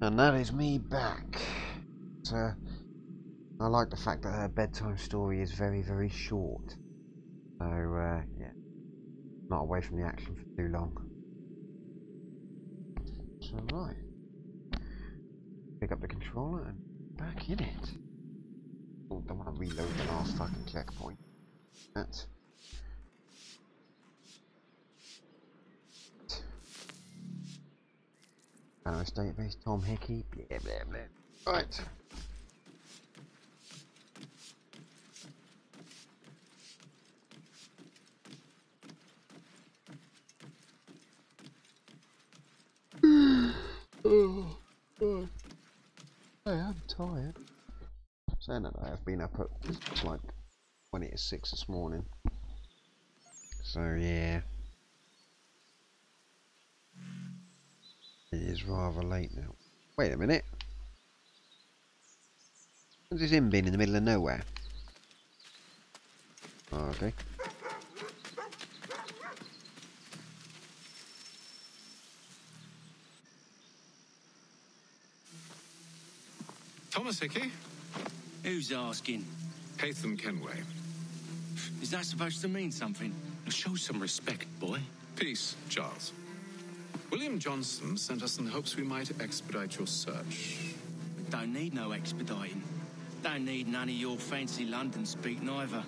And that is me back. So, I like the fact that her bedtime story is very, very short. So, yeah. Not away from the action for too long. So, right. Pick up the controller and back in it. Oh, don't want to reload the last fucking checkpoint. That. Analyst database, Tom Hickey, blah blah blah. Right. Oh, I am tired. Saying that I have been up at like 20 to 6 this morning. So yeah. It is rather late now. Wait a minute. What's this him being in the middle of nowhere? Oh, okay. Thomas Hickey? Who's asking? Haytham Kenway. Is that supposed to mean something? Show some respect, boy. Peace, Charles. William Johnson sent us in hopes we might expedite your search. Don't need no expediting. Don't need none of your fancy London speak neither.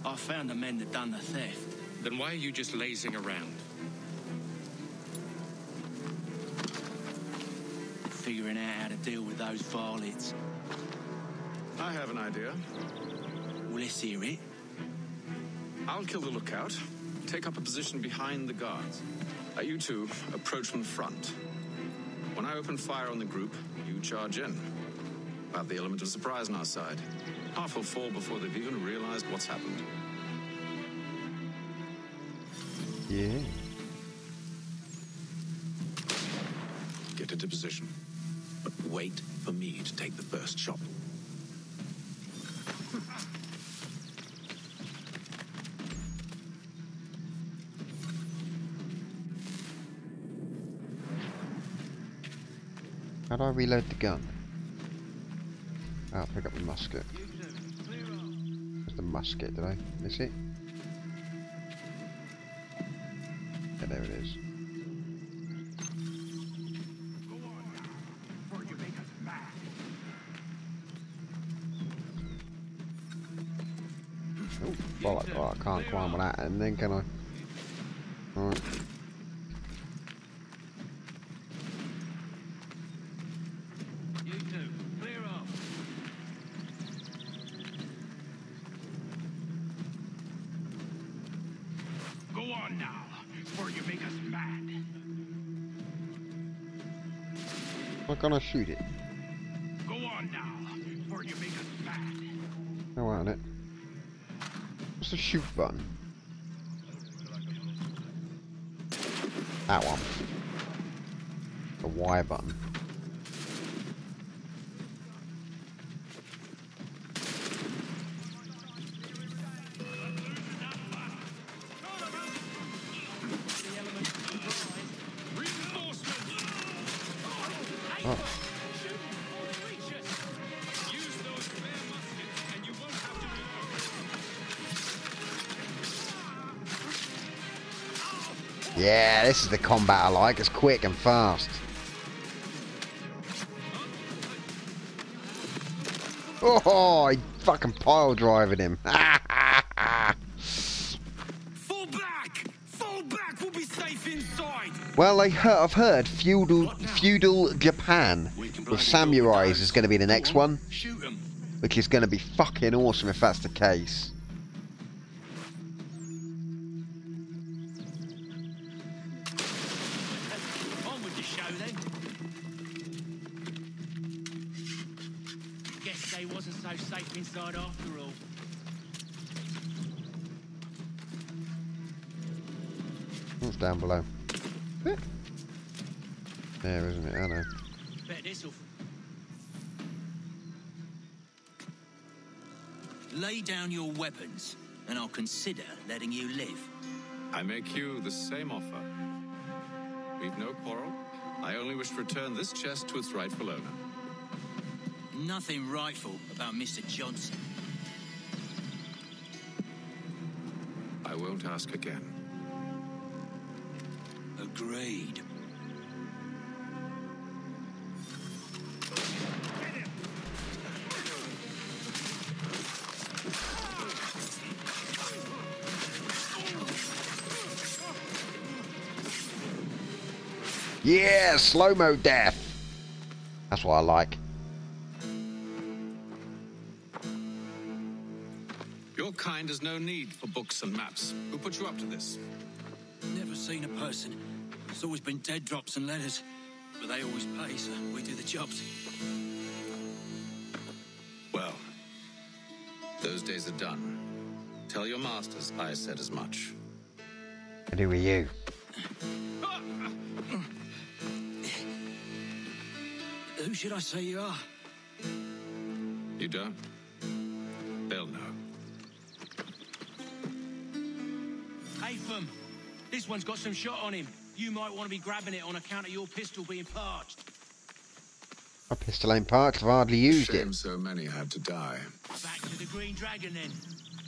I found the men that done the theft. Then why are you just lazing around? Figuring out how to deal with those varlets. I have an idea. Well, let's hear it. I'll kill the lookout. Take up a position behind the guards. You two approach from the front. When I open fire on the group, you charge in. About the element of surprise on our side. Half will fall before they've even realized what's happened. Yeah. Get into position. But wait for me to take the first shot. How do I reload the gun? I'll pick up the musket. Where's the musket? Did I miss it? Yeah, there it is. Oh, bollock. Oh, I can't climb on that, and then can I? Alright. Why can't I shoot it? Go on now, or you make us mad. Oh, wait on it. What's the shoot button? That one. The Y button. Oh. Yeah, this is the combat I like. It's quick and fast. Oh, he fucking pile driving him. Fall back! Fall back! We'll be safe inside! Well, I've heard feudal Japan with samurais is going to be the next one, which is going to be fucking awesome if that's the case. On with the show then. Guess they wasn't so safe inside after all. What's down below? There, isn't it? I know. Bet this'll. Lay down your weapons, and I'll consider letting you live. I make you the same offer. We've no quarrel. I only only wish to return this chest to its rightful owner. Nothing rightful about Mr. Johnson. I won't ask again. Agreed. Yeah, slow-mo death. That's what I like. Your kind has no need for books and maps. Who put you up to this? Never seen a person. It's always been dead drops and letters. But they always pay, so we do the jobs. Well, those days are done. Tell your masters I said as much. And who are you? Who should I say you are? You don't? They'll know. Haytham, this one's got some shot on him. You might want to be grabbing it on account of your pistol being parched. My pistol ain't parked, I've hardly used Shame it. so many had to die. Back to the Green Dragon then.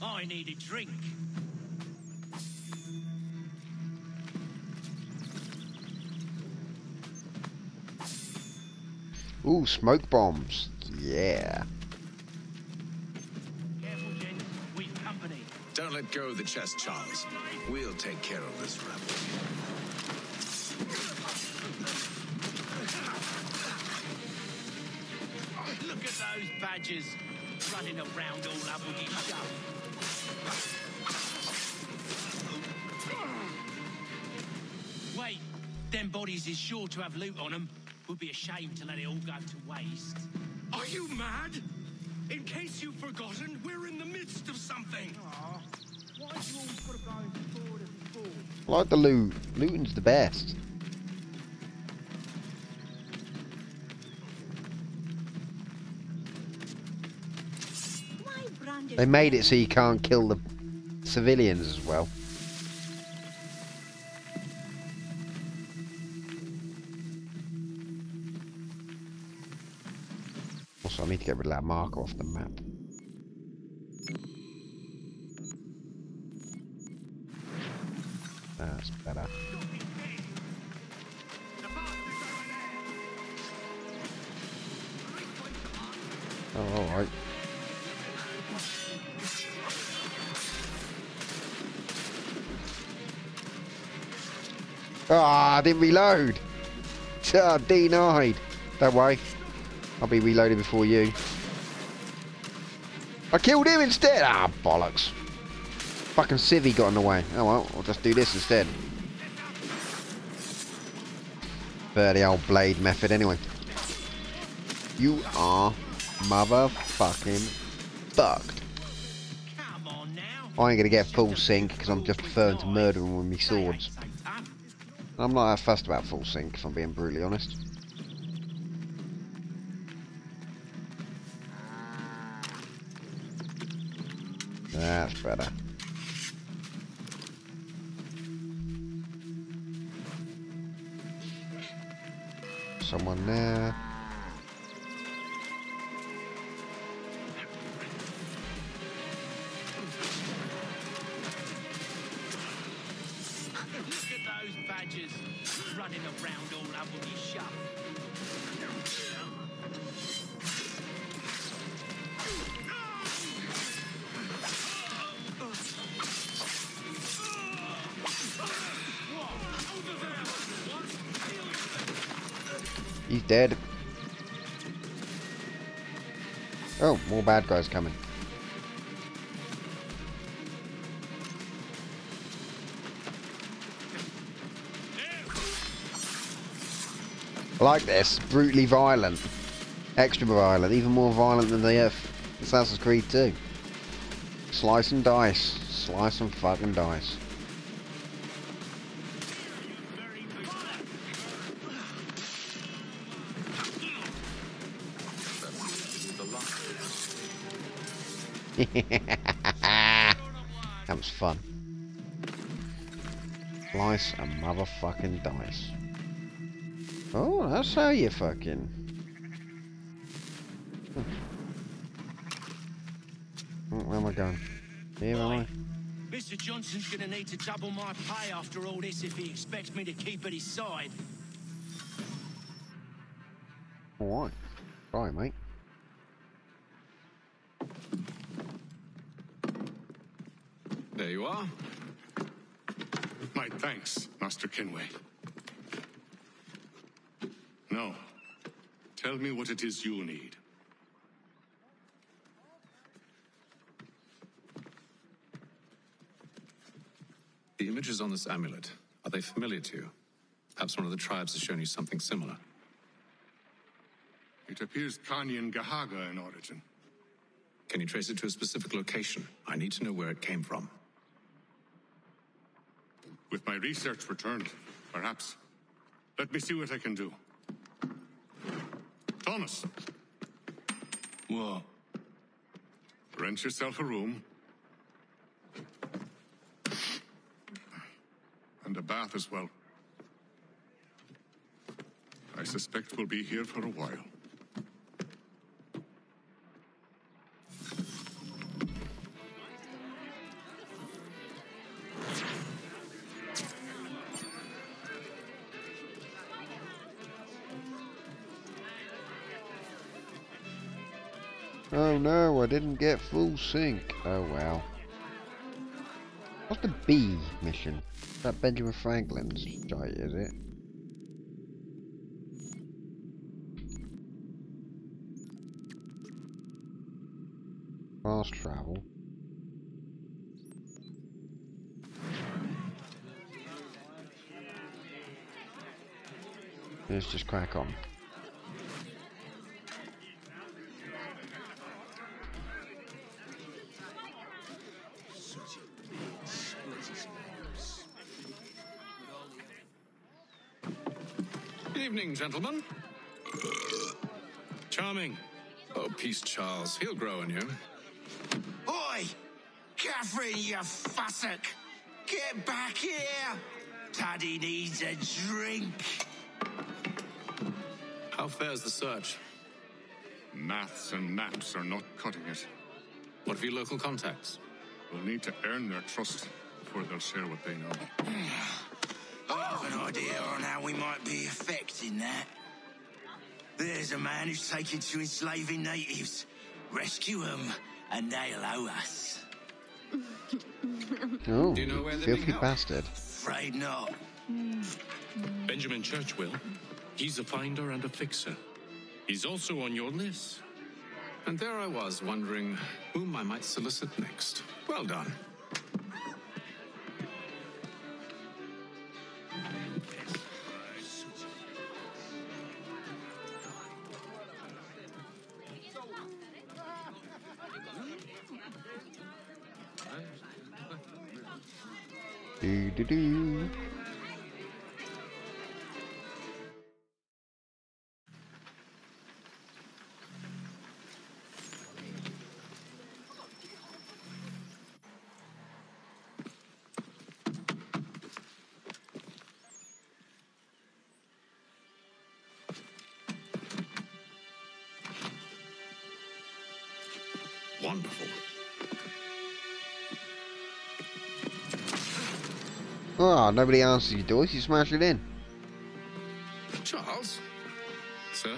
I need a drink. Ooh, smoke bombs. Yeah. Careful, Jen. We've company. Don't let go of the chest, Charles. We'll take care of this rebel. Look at those badgers running around all uppity shove. Wait, them bodies is sure to have loot on them. Would be a shame to let it all go to waste. Are you mad? In case you've forgotten, we're in the midst of something. Why do you always gotta go forward and forward? I like the loot. Looting's the best. They made it so you can't kill the civilians as well. Also, I need to get rid of that marker off the map. That's better. Oh, alright. Ah, I didn't reload. Denied. Don't worry. I'll be reloaded before you. I killed him instead. Ah, bollocks. Fucking civvy got in the way. Oh well, I'll just do this instead. For the old blade method anyway. You are motherfucking fucked. I ain't gonna get full sync because I'm just preferring to murder them with my swords. I'm not that fussed about full sync if I'm being brutally honest. That's better. Someone there. Look at those badgers running around all uppity shove. He's dead. Oh, more bad guys coming. I like this. Brutally violent. Extra violent. Even more violent than the Assassin's Creed 2. Slice and dice. Slice and fucking dice. That was fun. Slice and motherfucking dice. Oh, that's how you fucking... Where am I going? Here am I? Mr. Johnson's gonna need to double my pay after all this if he expects me to keep at his side. Alright. Right, mate. There you are. My thanks, Master Kenway. Now, tell me what it is you need. The images on this amulet, are they familiar to you? Perhaps one of the tribes has shown you something similar. It appears Kanyan Gahaga in origin. Can you trace it to a specific location? I need to know where it came from. With my research returned, perhaps. Let me see what I can do. Thomas! What? Rent yourself a room. And a bath as well. I suspect we'll be here for a while. Oh no, I didn't get full sync. Oh well. What's the B mission? Is that Benjamin Franklin's site, is it? Fast travel. Let's just crack on. Evening, gentlemen. Charming. Oh, peace, Charles. He'll grow on you. Oi! Catherine, you fussock! Get back here! Taddy needs a drink. How fares the search? Maths and maps are not cutting it. What of your local contacts? We'll need to earn their trust before they'll share what they know. I have an idea on how we might be affecting that. There's a man who's taken to enslaving natives. Rescue them, and they'll owe us. Oh, do you know where they're filthy being held? bastard. Afraid not. Benjamin Churchwill. He's a finder and a fixer. He's also on your list. And there I was, wondering whom I might solicit next. Well done. Do do do. Wonderful. Oh, nobody answers your doors, you smash it in. Charles? Sir?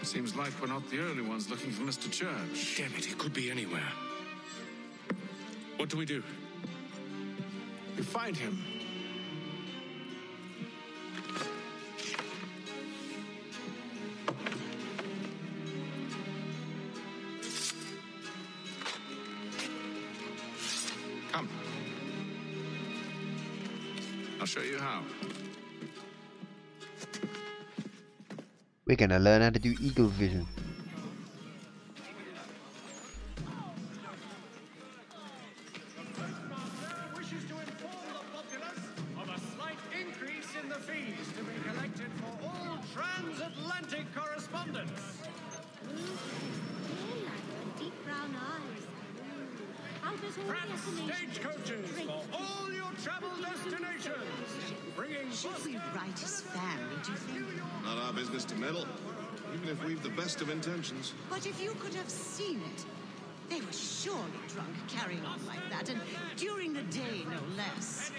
Seems like we're not the only ones looking for Mr. Church. Damn it, he could be anywhere. What do we do? We find him. Come. I'll show you how. We're gonna learn how to do eagle vision. Wishes to inform the populace of a slight increase in the fees to be collected for all transatlantic correspondence. Deep brown eyes. Stagecoaches for all your travel destinations. Bringing Should we write his family, do you think? Not our business to meddle, even if we've the best of intentions. But if you could have seen it, they were surely drunk carrying on like that, and during the day, no less.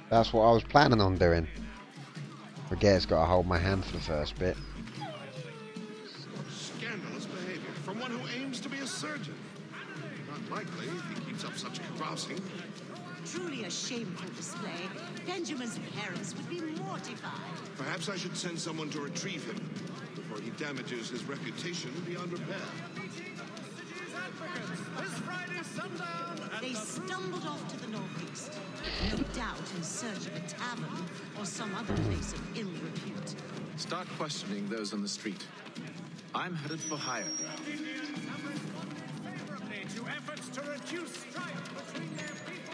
That's what I was planning on doing. Forget's got to hold my hand for the first bit. Scandalous behavior from one who aims to be a surgeon. Not likely if he keeps up such carousing. Truly a shameful display. Benjamin's parents would be mortified. Perhaps I should send someone to retrieve him before he damages his reputation beyond repair. This Friday sundown. They stumbled off to the northeast, no doubt in search of a tavern or some other place of ill repute. Start questioning those on the street. I'm headed for higher ground. Favorably to efforts to reduce strife between their people.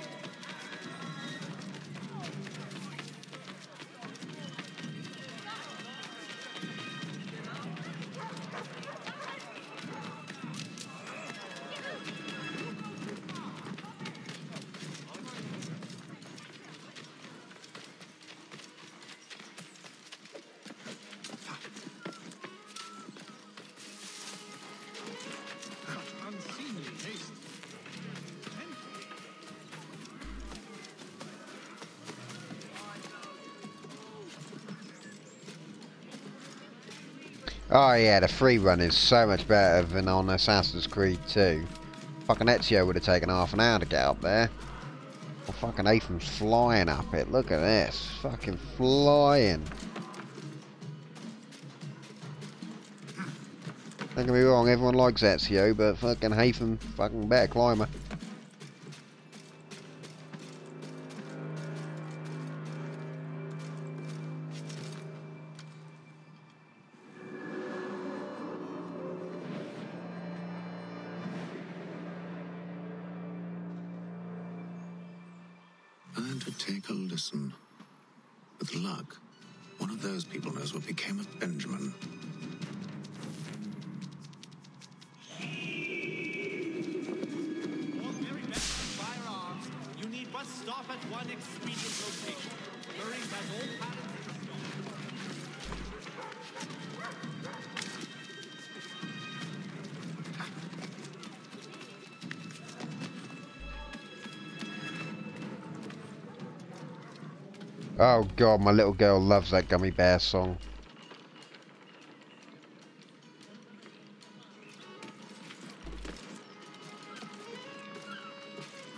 Oh yeah, the free run is so much better than on Assassin's Creed 2. Fucking Ezio would have taken half an hour to get up there. Well, fucking Ethan's flying up it. Look at this. Fucking flying. Don't get me wrong, everyone likes Ezio, but fucking Ethan, fucking better climber. And to take a listen. With luck, one of those people knows what became of Benjamin. Firearms. You need but stop at one expedient location. Murray has all patterns. Oh god, my little girl loves that Gummy Bear song.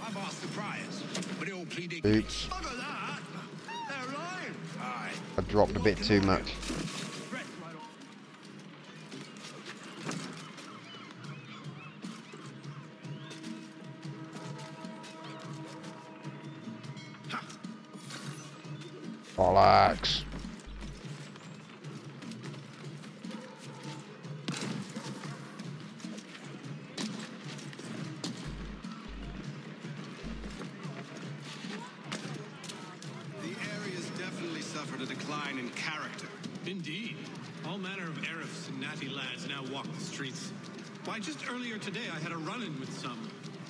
I asked the priors, but they all plead Oops. ignorance. Look at that! They're lying! Aye. I dropped a bit too much. Bollocks. The area's definitely suffered a decline in character. Indeed. All manner of Arifs and natty lads now walk the streets. Why, just earlier today I had a run-in with some.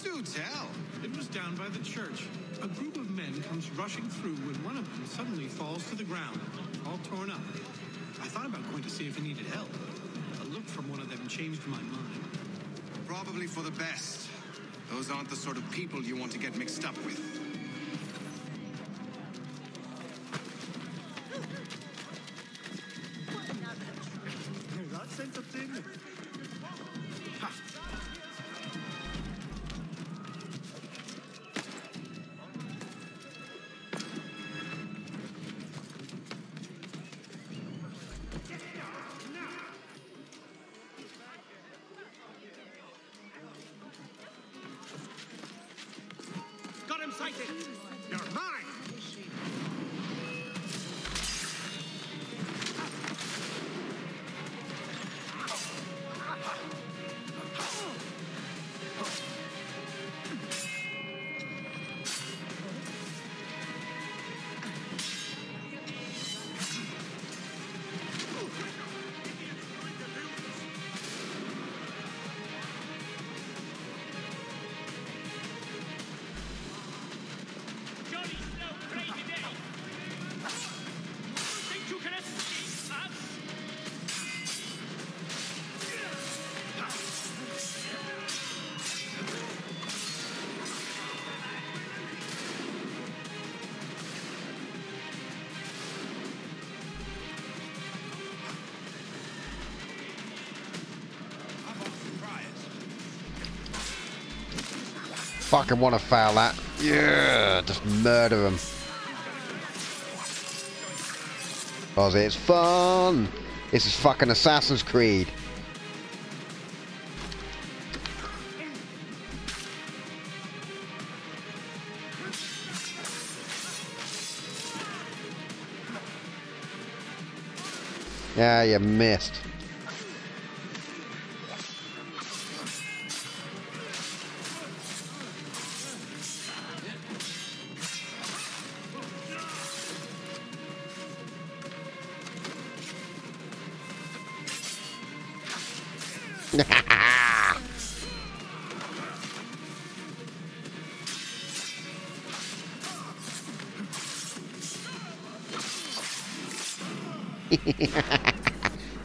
Do tell. It was down by the church. A group of men comes rushing through when one of them suddenly falls to the ground, all torn up. I thought about going to see if he needed help. A look from one of them changed my mind. Probably for the best. Those aren't the sort of people you want to get mixed up with. That sense of thing. Got him sighted. You're mine. fucking want to fail that. Yeah, just murder them. Cause it's fun. This is fucking Assassin's Creed. Yeah, you missed.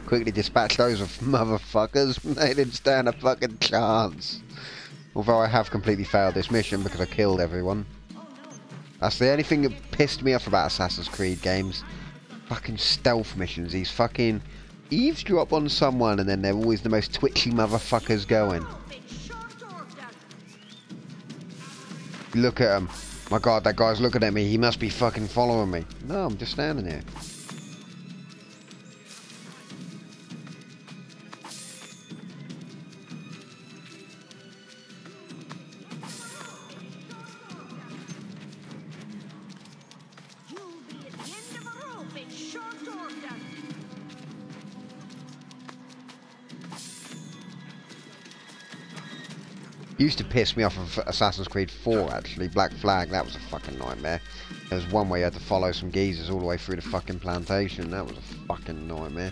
Quickly dispatch those motherfuckers. They didn't stand a fucking chance. Although I have completely failed this mission because I killed everyone. That's the only thing that pissed me off about Assassin's Creed games. Fucking stealth missions. These fucking eavesdrop on someone and then they're always the most twitchy motherfuckers going. Look at him. My god, that guy's looking at me. He must be fucking following me. No, I'm just standing here. Used to piss me off of Assassin's Creed 4 actually, Black Flag, that was a fucking nightmare. There was one where you had to follow some geezers all the way through the fucking plantation, that was a fucking nightmare.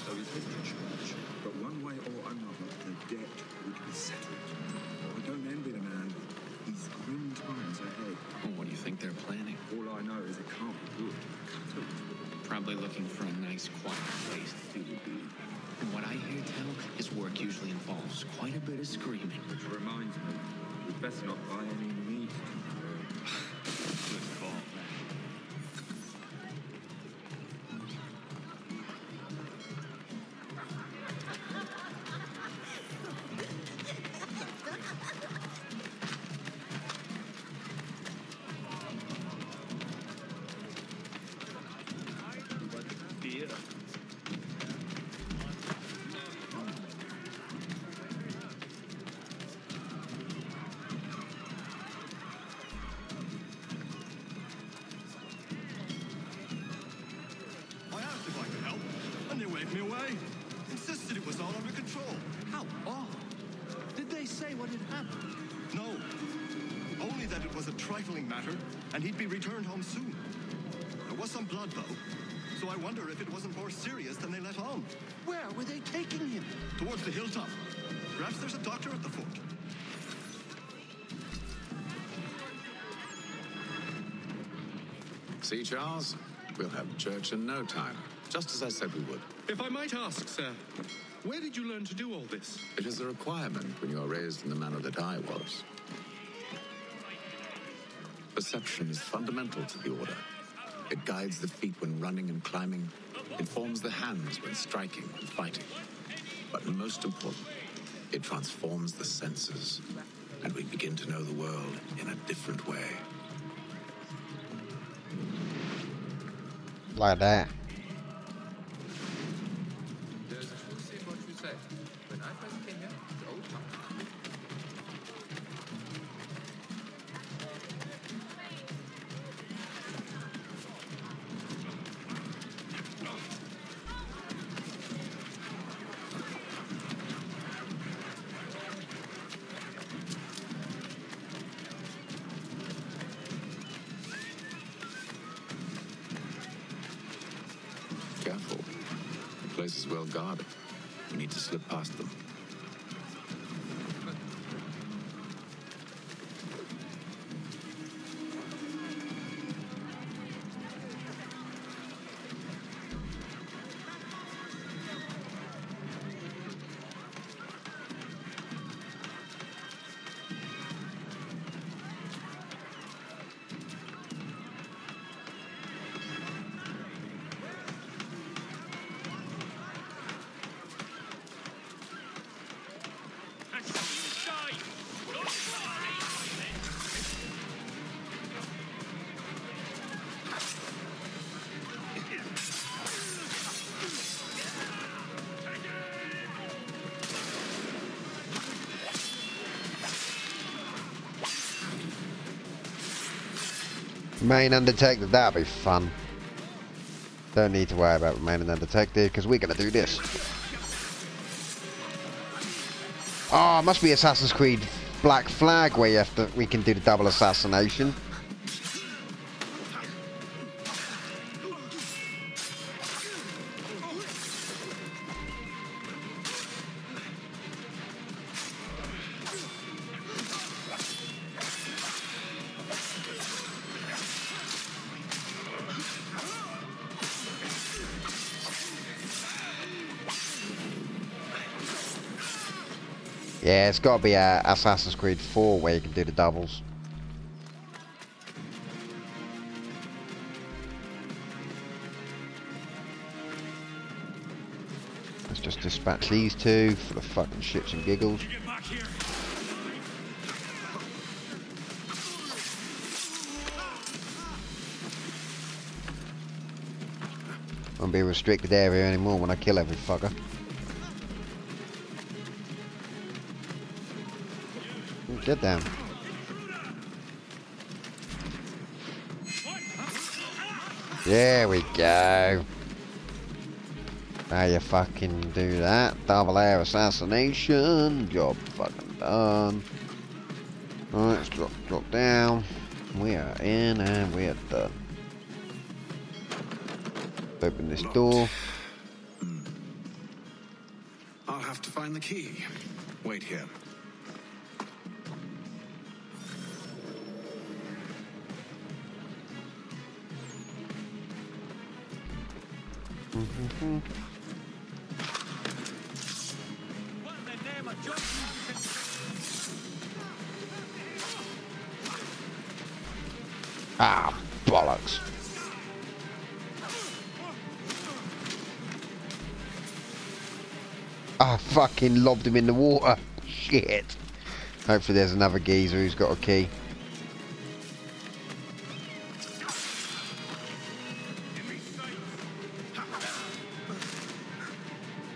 So he said to church, but one way or another the debt would be settled. I don't envy the man. He's grim times ahead. Well, what do you think they're planning? All I know is it can't be good. Probably looking for a nice, quiet place to do the deed. And what I hear tell is work usually involves quite a bit of screaming. Which reminds me, we'd best not buy any meat. Good call, man. Me away. Insisted it was all under control. How odd. Did they say what had happened? No. Only that it was a trifling matter, and he'd be returned home soon. There was some blood, though, so I wonder if it wasn't more serious than they let on. Where were they taking him? Towards the hilltop. Perhaps there's a doctor at the foot. See, Charles? We'll have church in no time. Just as I said we would. If I might ask, sir, where did you learn to do all this? It is a requirement when you are raised in the manner that I was. Perception is fundamental to the order. It guides the feet when running and climbing, informs the hands when striking and fighting. But most important, it transforms the senses, and we begin to know the world in a different way. Like that. Careful. The place is well guarded. We need to slip past them. Main undetected, that'll be fun. Don't need to worry about remaining undetected because we're going to do this. Oh, it must be Assassin's Creed Black Flag where we can do the double assassination. Yeah, it's got to be Assassin's Creed 4 where you can do the doubles. Let's just dispatch these two for the fucking shits and giggles. Won't be a restricted area anymore when I kill every fucker. Get down. There we go. Now you fucking do that. Double air assassination. Job fucking done. Alright, let's drop down. We are in and we are done. Open this door. I'll have to find the key. Wait here. Ah, bollocks. I fucking lobbed him in the water. Shit. Hopefully there's another geezer who's got a key.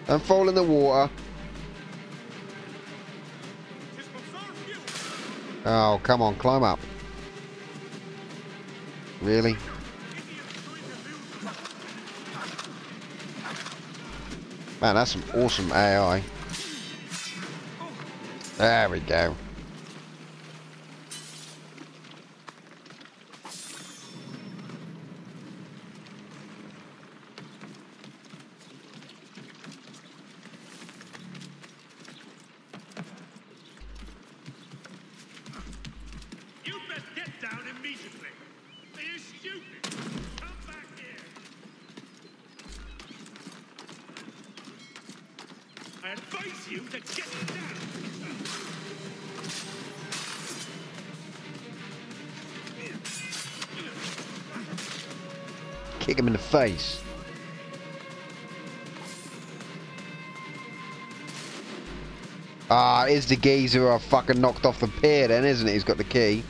Don't fall in the water. Oh, come on, climb up. Really? Man, that's some awesome AI. There we go. I advise you to get down! Kick him in the face. Ah, is the geezer I fucking knocked off the pier then, isn't it? He's got the key.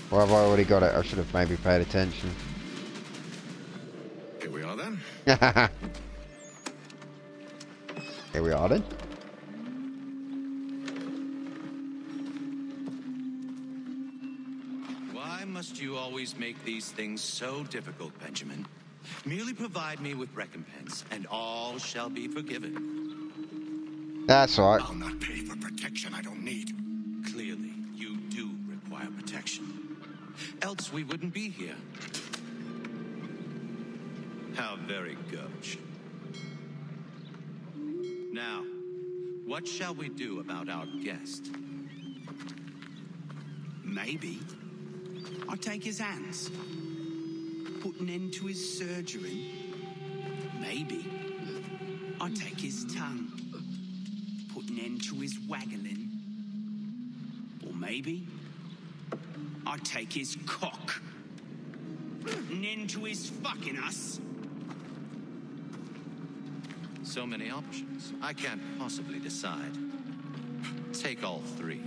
Or have I already got it? I should have maybe paid attention. Here we are then. Here we are then. Why must you always make these things so difficult, Benjamin? Merely provide me with recompense, and all shall be forgiven. That's all right. I'll not pay for protection I don't need. Clearly, you do require protection. Else we wouldn't be here. How very gauche. Now, what shall we do about our guest? Maybe I'll take his hands, put an end to his surgery. Maybe I'll take his tongue, put an end to his waggling. Or maybe I'll take his cock, an end to his fucking us. So many options. I can't possibly decide. Take all three.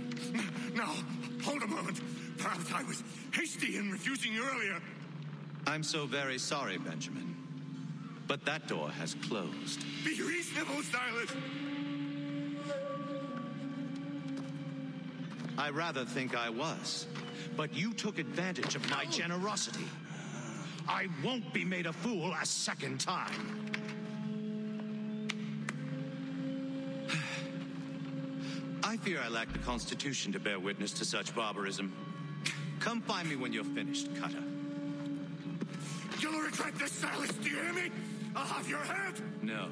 No, hold a moment. Perhaps I was hasty in refusing you earlier. I'm so very sorry, Benjamin. But that door has closed. Be reasonable, Silas. I rather think I was. but you took advantage of my generosity. I won't be made a fool a second time. I fear I lack the constitution to bear witness to such barbarism. Come find me when you're finished, Cutter. You'll regret this, Silas, do you hear me? I'll have your head! No.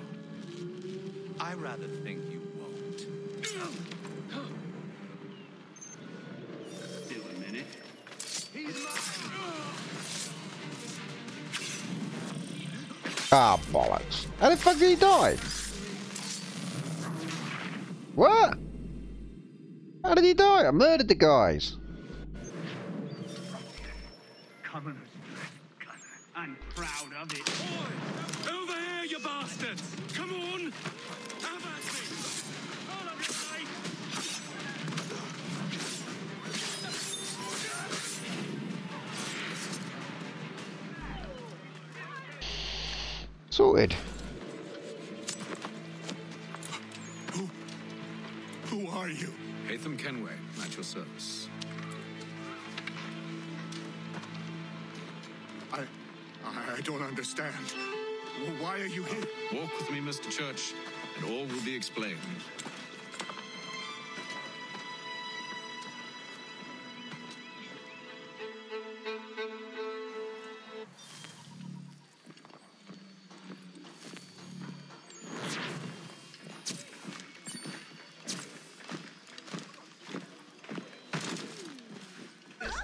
I rather think you won't. Still a minute. Ah, bollocks. How the fuck did he die? What? How did he die? I murdered the guys. Commoners, I'm proud of it. Oi! Over here, you bastards! Come on! How about me? All of you, mate! Sorted. Who are you? Hatham Kenway, at your service. I don't understand. Why are you here? Walk with me, Mr. Church, and all will be explained.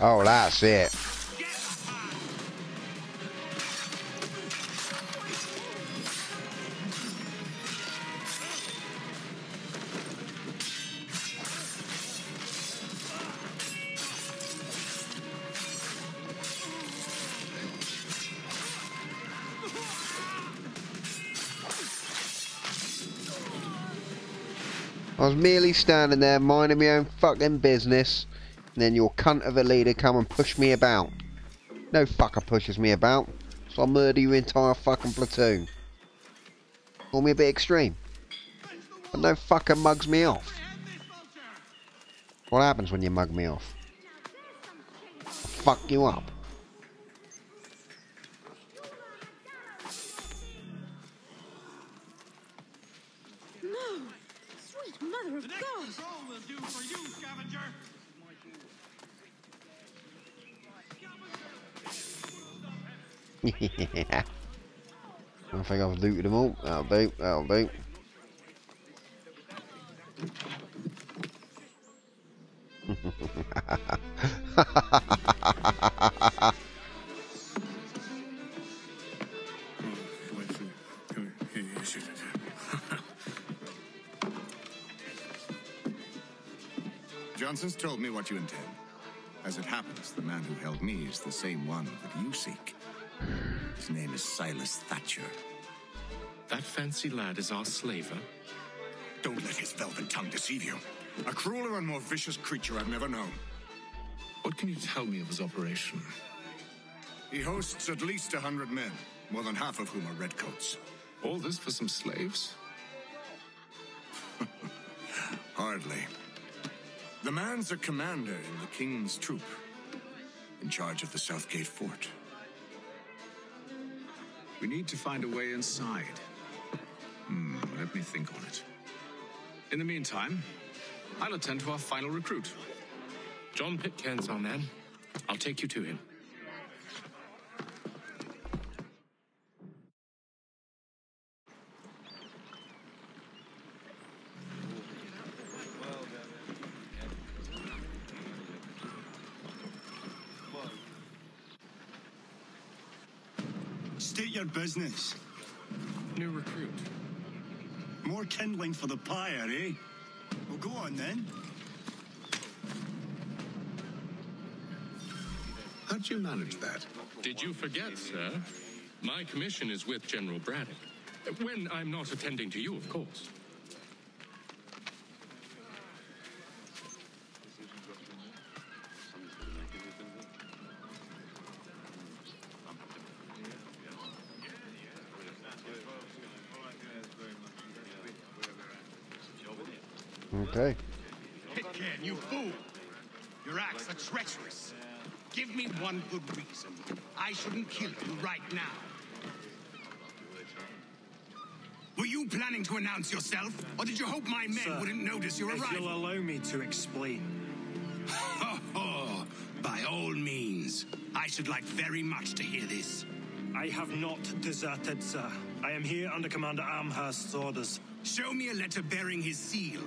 Oh, that's it. I was merely standing there minding my own fucking business, and then your cunt of a leader come and push me about. No fucker pushes me about, so I'll murder your entire fucking platoon. Call me a bit extreme, but no fucker mugs me off. What happens when you mug me off? I'll fuck you up. No! Sweet mother of God! will do for you, scavenger. Yeah. I think I've looted them all. That'll do, that'll do. Johnson's told me what you intend. As it happens, the man who held me is the same one that you seek. His name is Silas Thatcher. That fancy lad is our slaver? Don't let his velvet tongue deceive you. A crueler and more vicious creature I've never known. What can you tell me of his operation? He hosts at least 100 men, more than half of whom are redcoats. All this for some slaves? Hardly. The man's a commander in the king's troop, in charge of the Southgate fort. We need to find a way inside. Let me think on it. In the meantime, I'll attend to our final recruit. John Pitcairn's our man. I'll take you to him. State your business. New recruit. More kindling for the pyre, eh? Well, go on then. How'd you manage that? Did you forget, sir? My commission is with General Braddock. When I'm not attending to you, of course. Okay. Pitcairn, you fool! Your acts are treacherous. Give me one good reason I shouldn't kill you right now. Were you planning to announce yourself, or did you hope my men wouldn't notice your arrival? If you'll allow me to explain. By all means. I should like very much to hear this. I have not deserted, sir. I am here under Commander Amherst's orders. Show me a letter bearing his seal,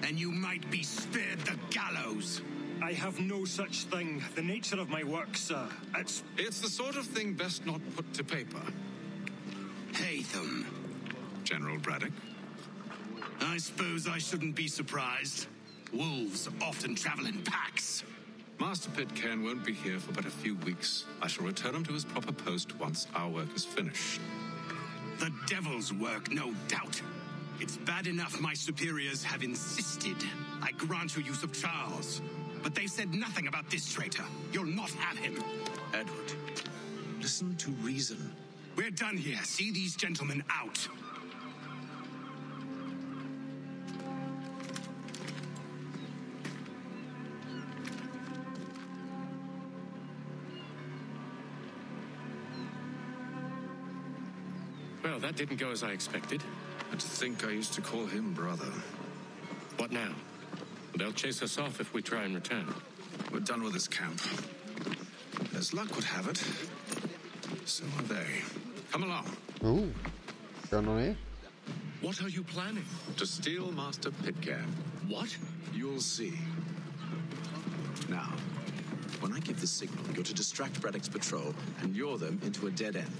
and you might be spared the gallows. I have no such thing. The nature of my work, sir, it's the sort of thing best not put to paper. Hatham. General Braddock? I suppose I shouldn't be surprised. Wolves often travel in packs. Master Pitcairn won't be here for but a few weeks. I shall return him to his proper post once our work is finished. The devil's work, no doubt. It's bad enough my superiors have insisted I grant you use of Charles. But they've said nothing about this traitor. You'll not have him. Edward, listen to reason. We're done here. See these gentlemen out. Well, that didn't go as I expected. To think I used to call him brother. What now? They'll chase us off if we try and return. We're done with this camp. As luck would have it, so are they. Come along. Ooh, what's going on here? What are you planning? To steal Master Pitcairn. What? You'll see. Now, when I give the signal, you're to distract Braddock's patrol and lure them into a dead end.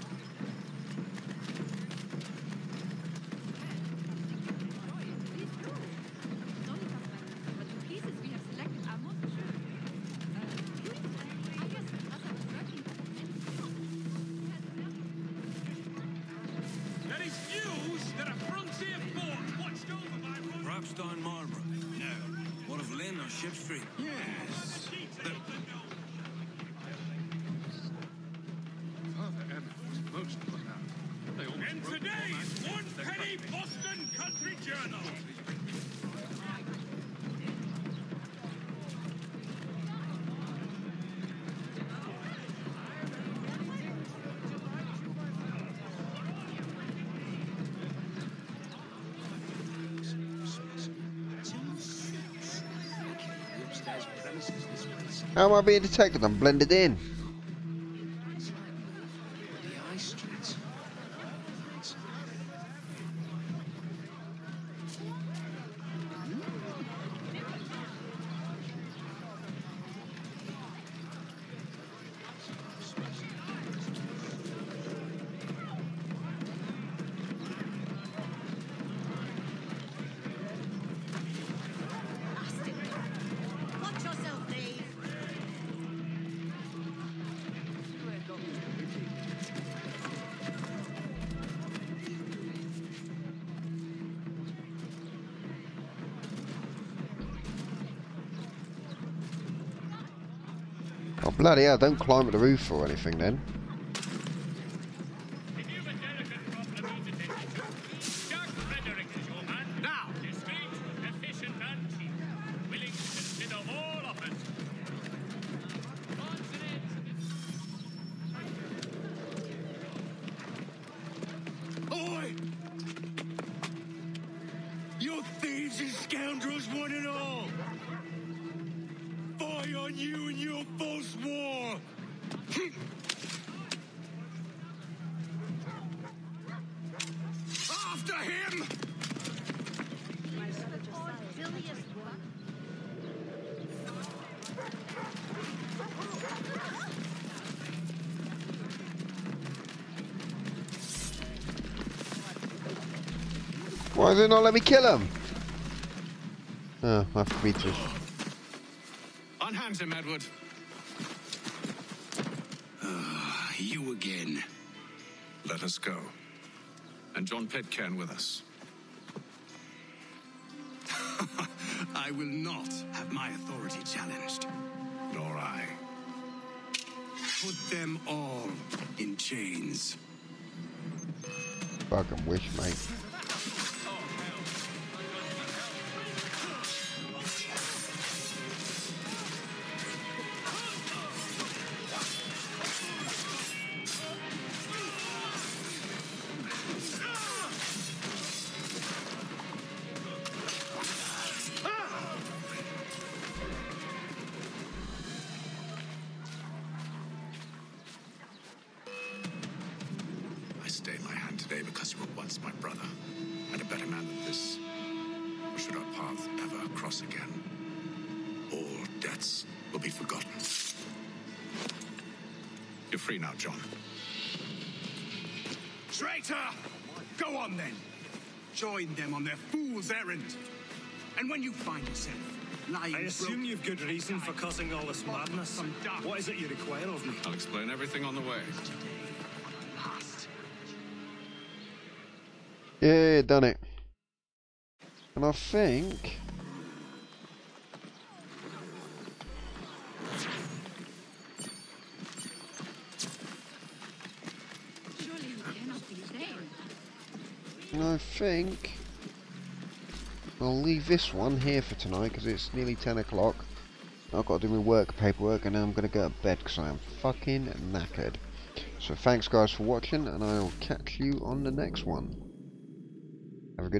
How am I being detected? I'm blended in. Oh bloody hell, don't climb at the roof or anything then. Oi! You thieves and scoundrels, one and all! Fie on you and your false war! After him! Why did it not let me kill him? Oh, I have to beat this. Unhand him, Edward. You again. Let us go. And John Pitcairn with us. I will not have my authority challenged. Nor I. Put them all in chains. Fucking wish, mate. cross again. All debts will be forgotten. You're free now, John. Traitor! Go on then. Join them on their fool's errand. And when you find yourself lying... I assume you've good reason for causing all this madness. What is it you require of me? I'll explain everything on the way. Yeah, done it. And I think... I'll leave this one here for tonight because it's nearly 10 o'clock. I've got to do my work paperwork and then I'm going to go to bed because I am fucking knackered. So thanks guys for watching and I will catch you on the next one. Have a good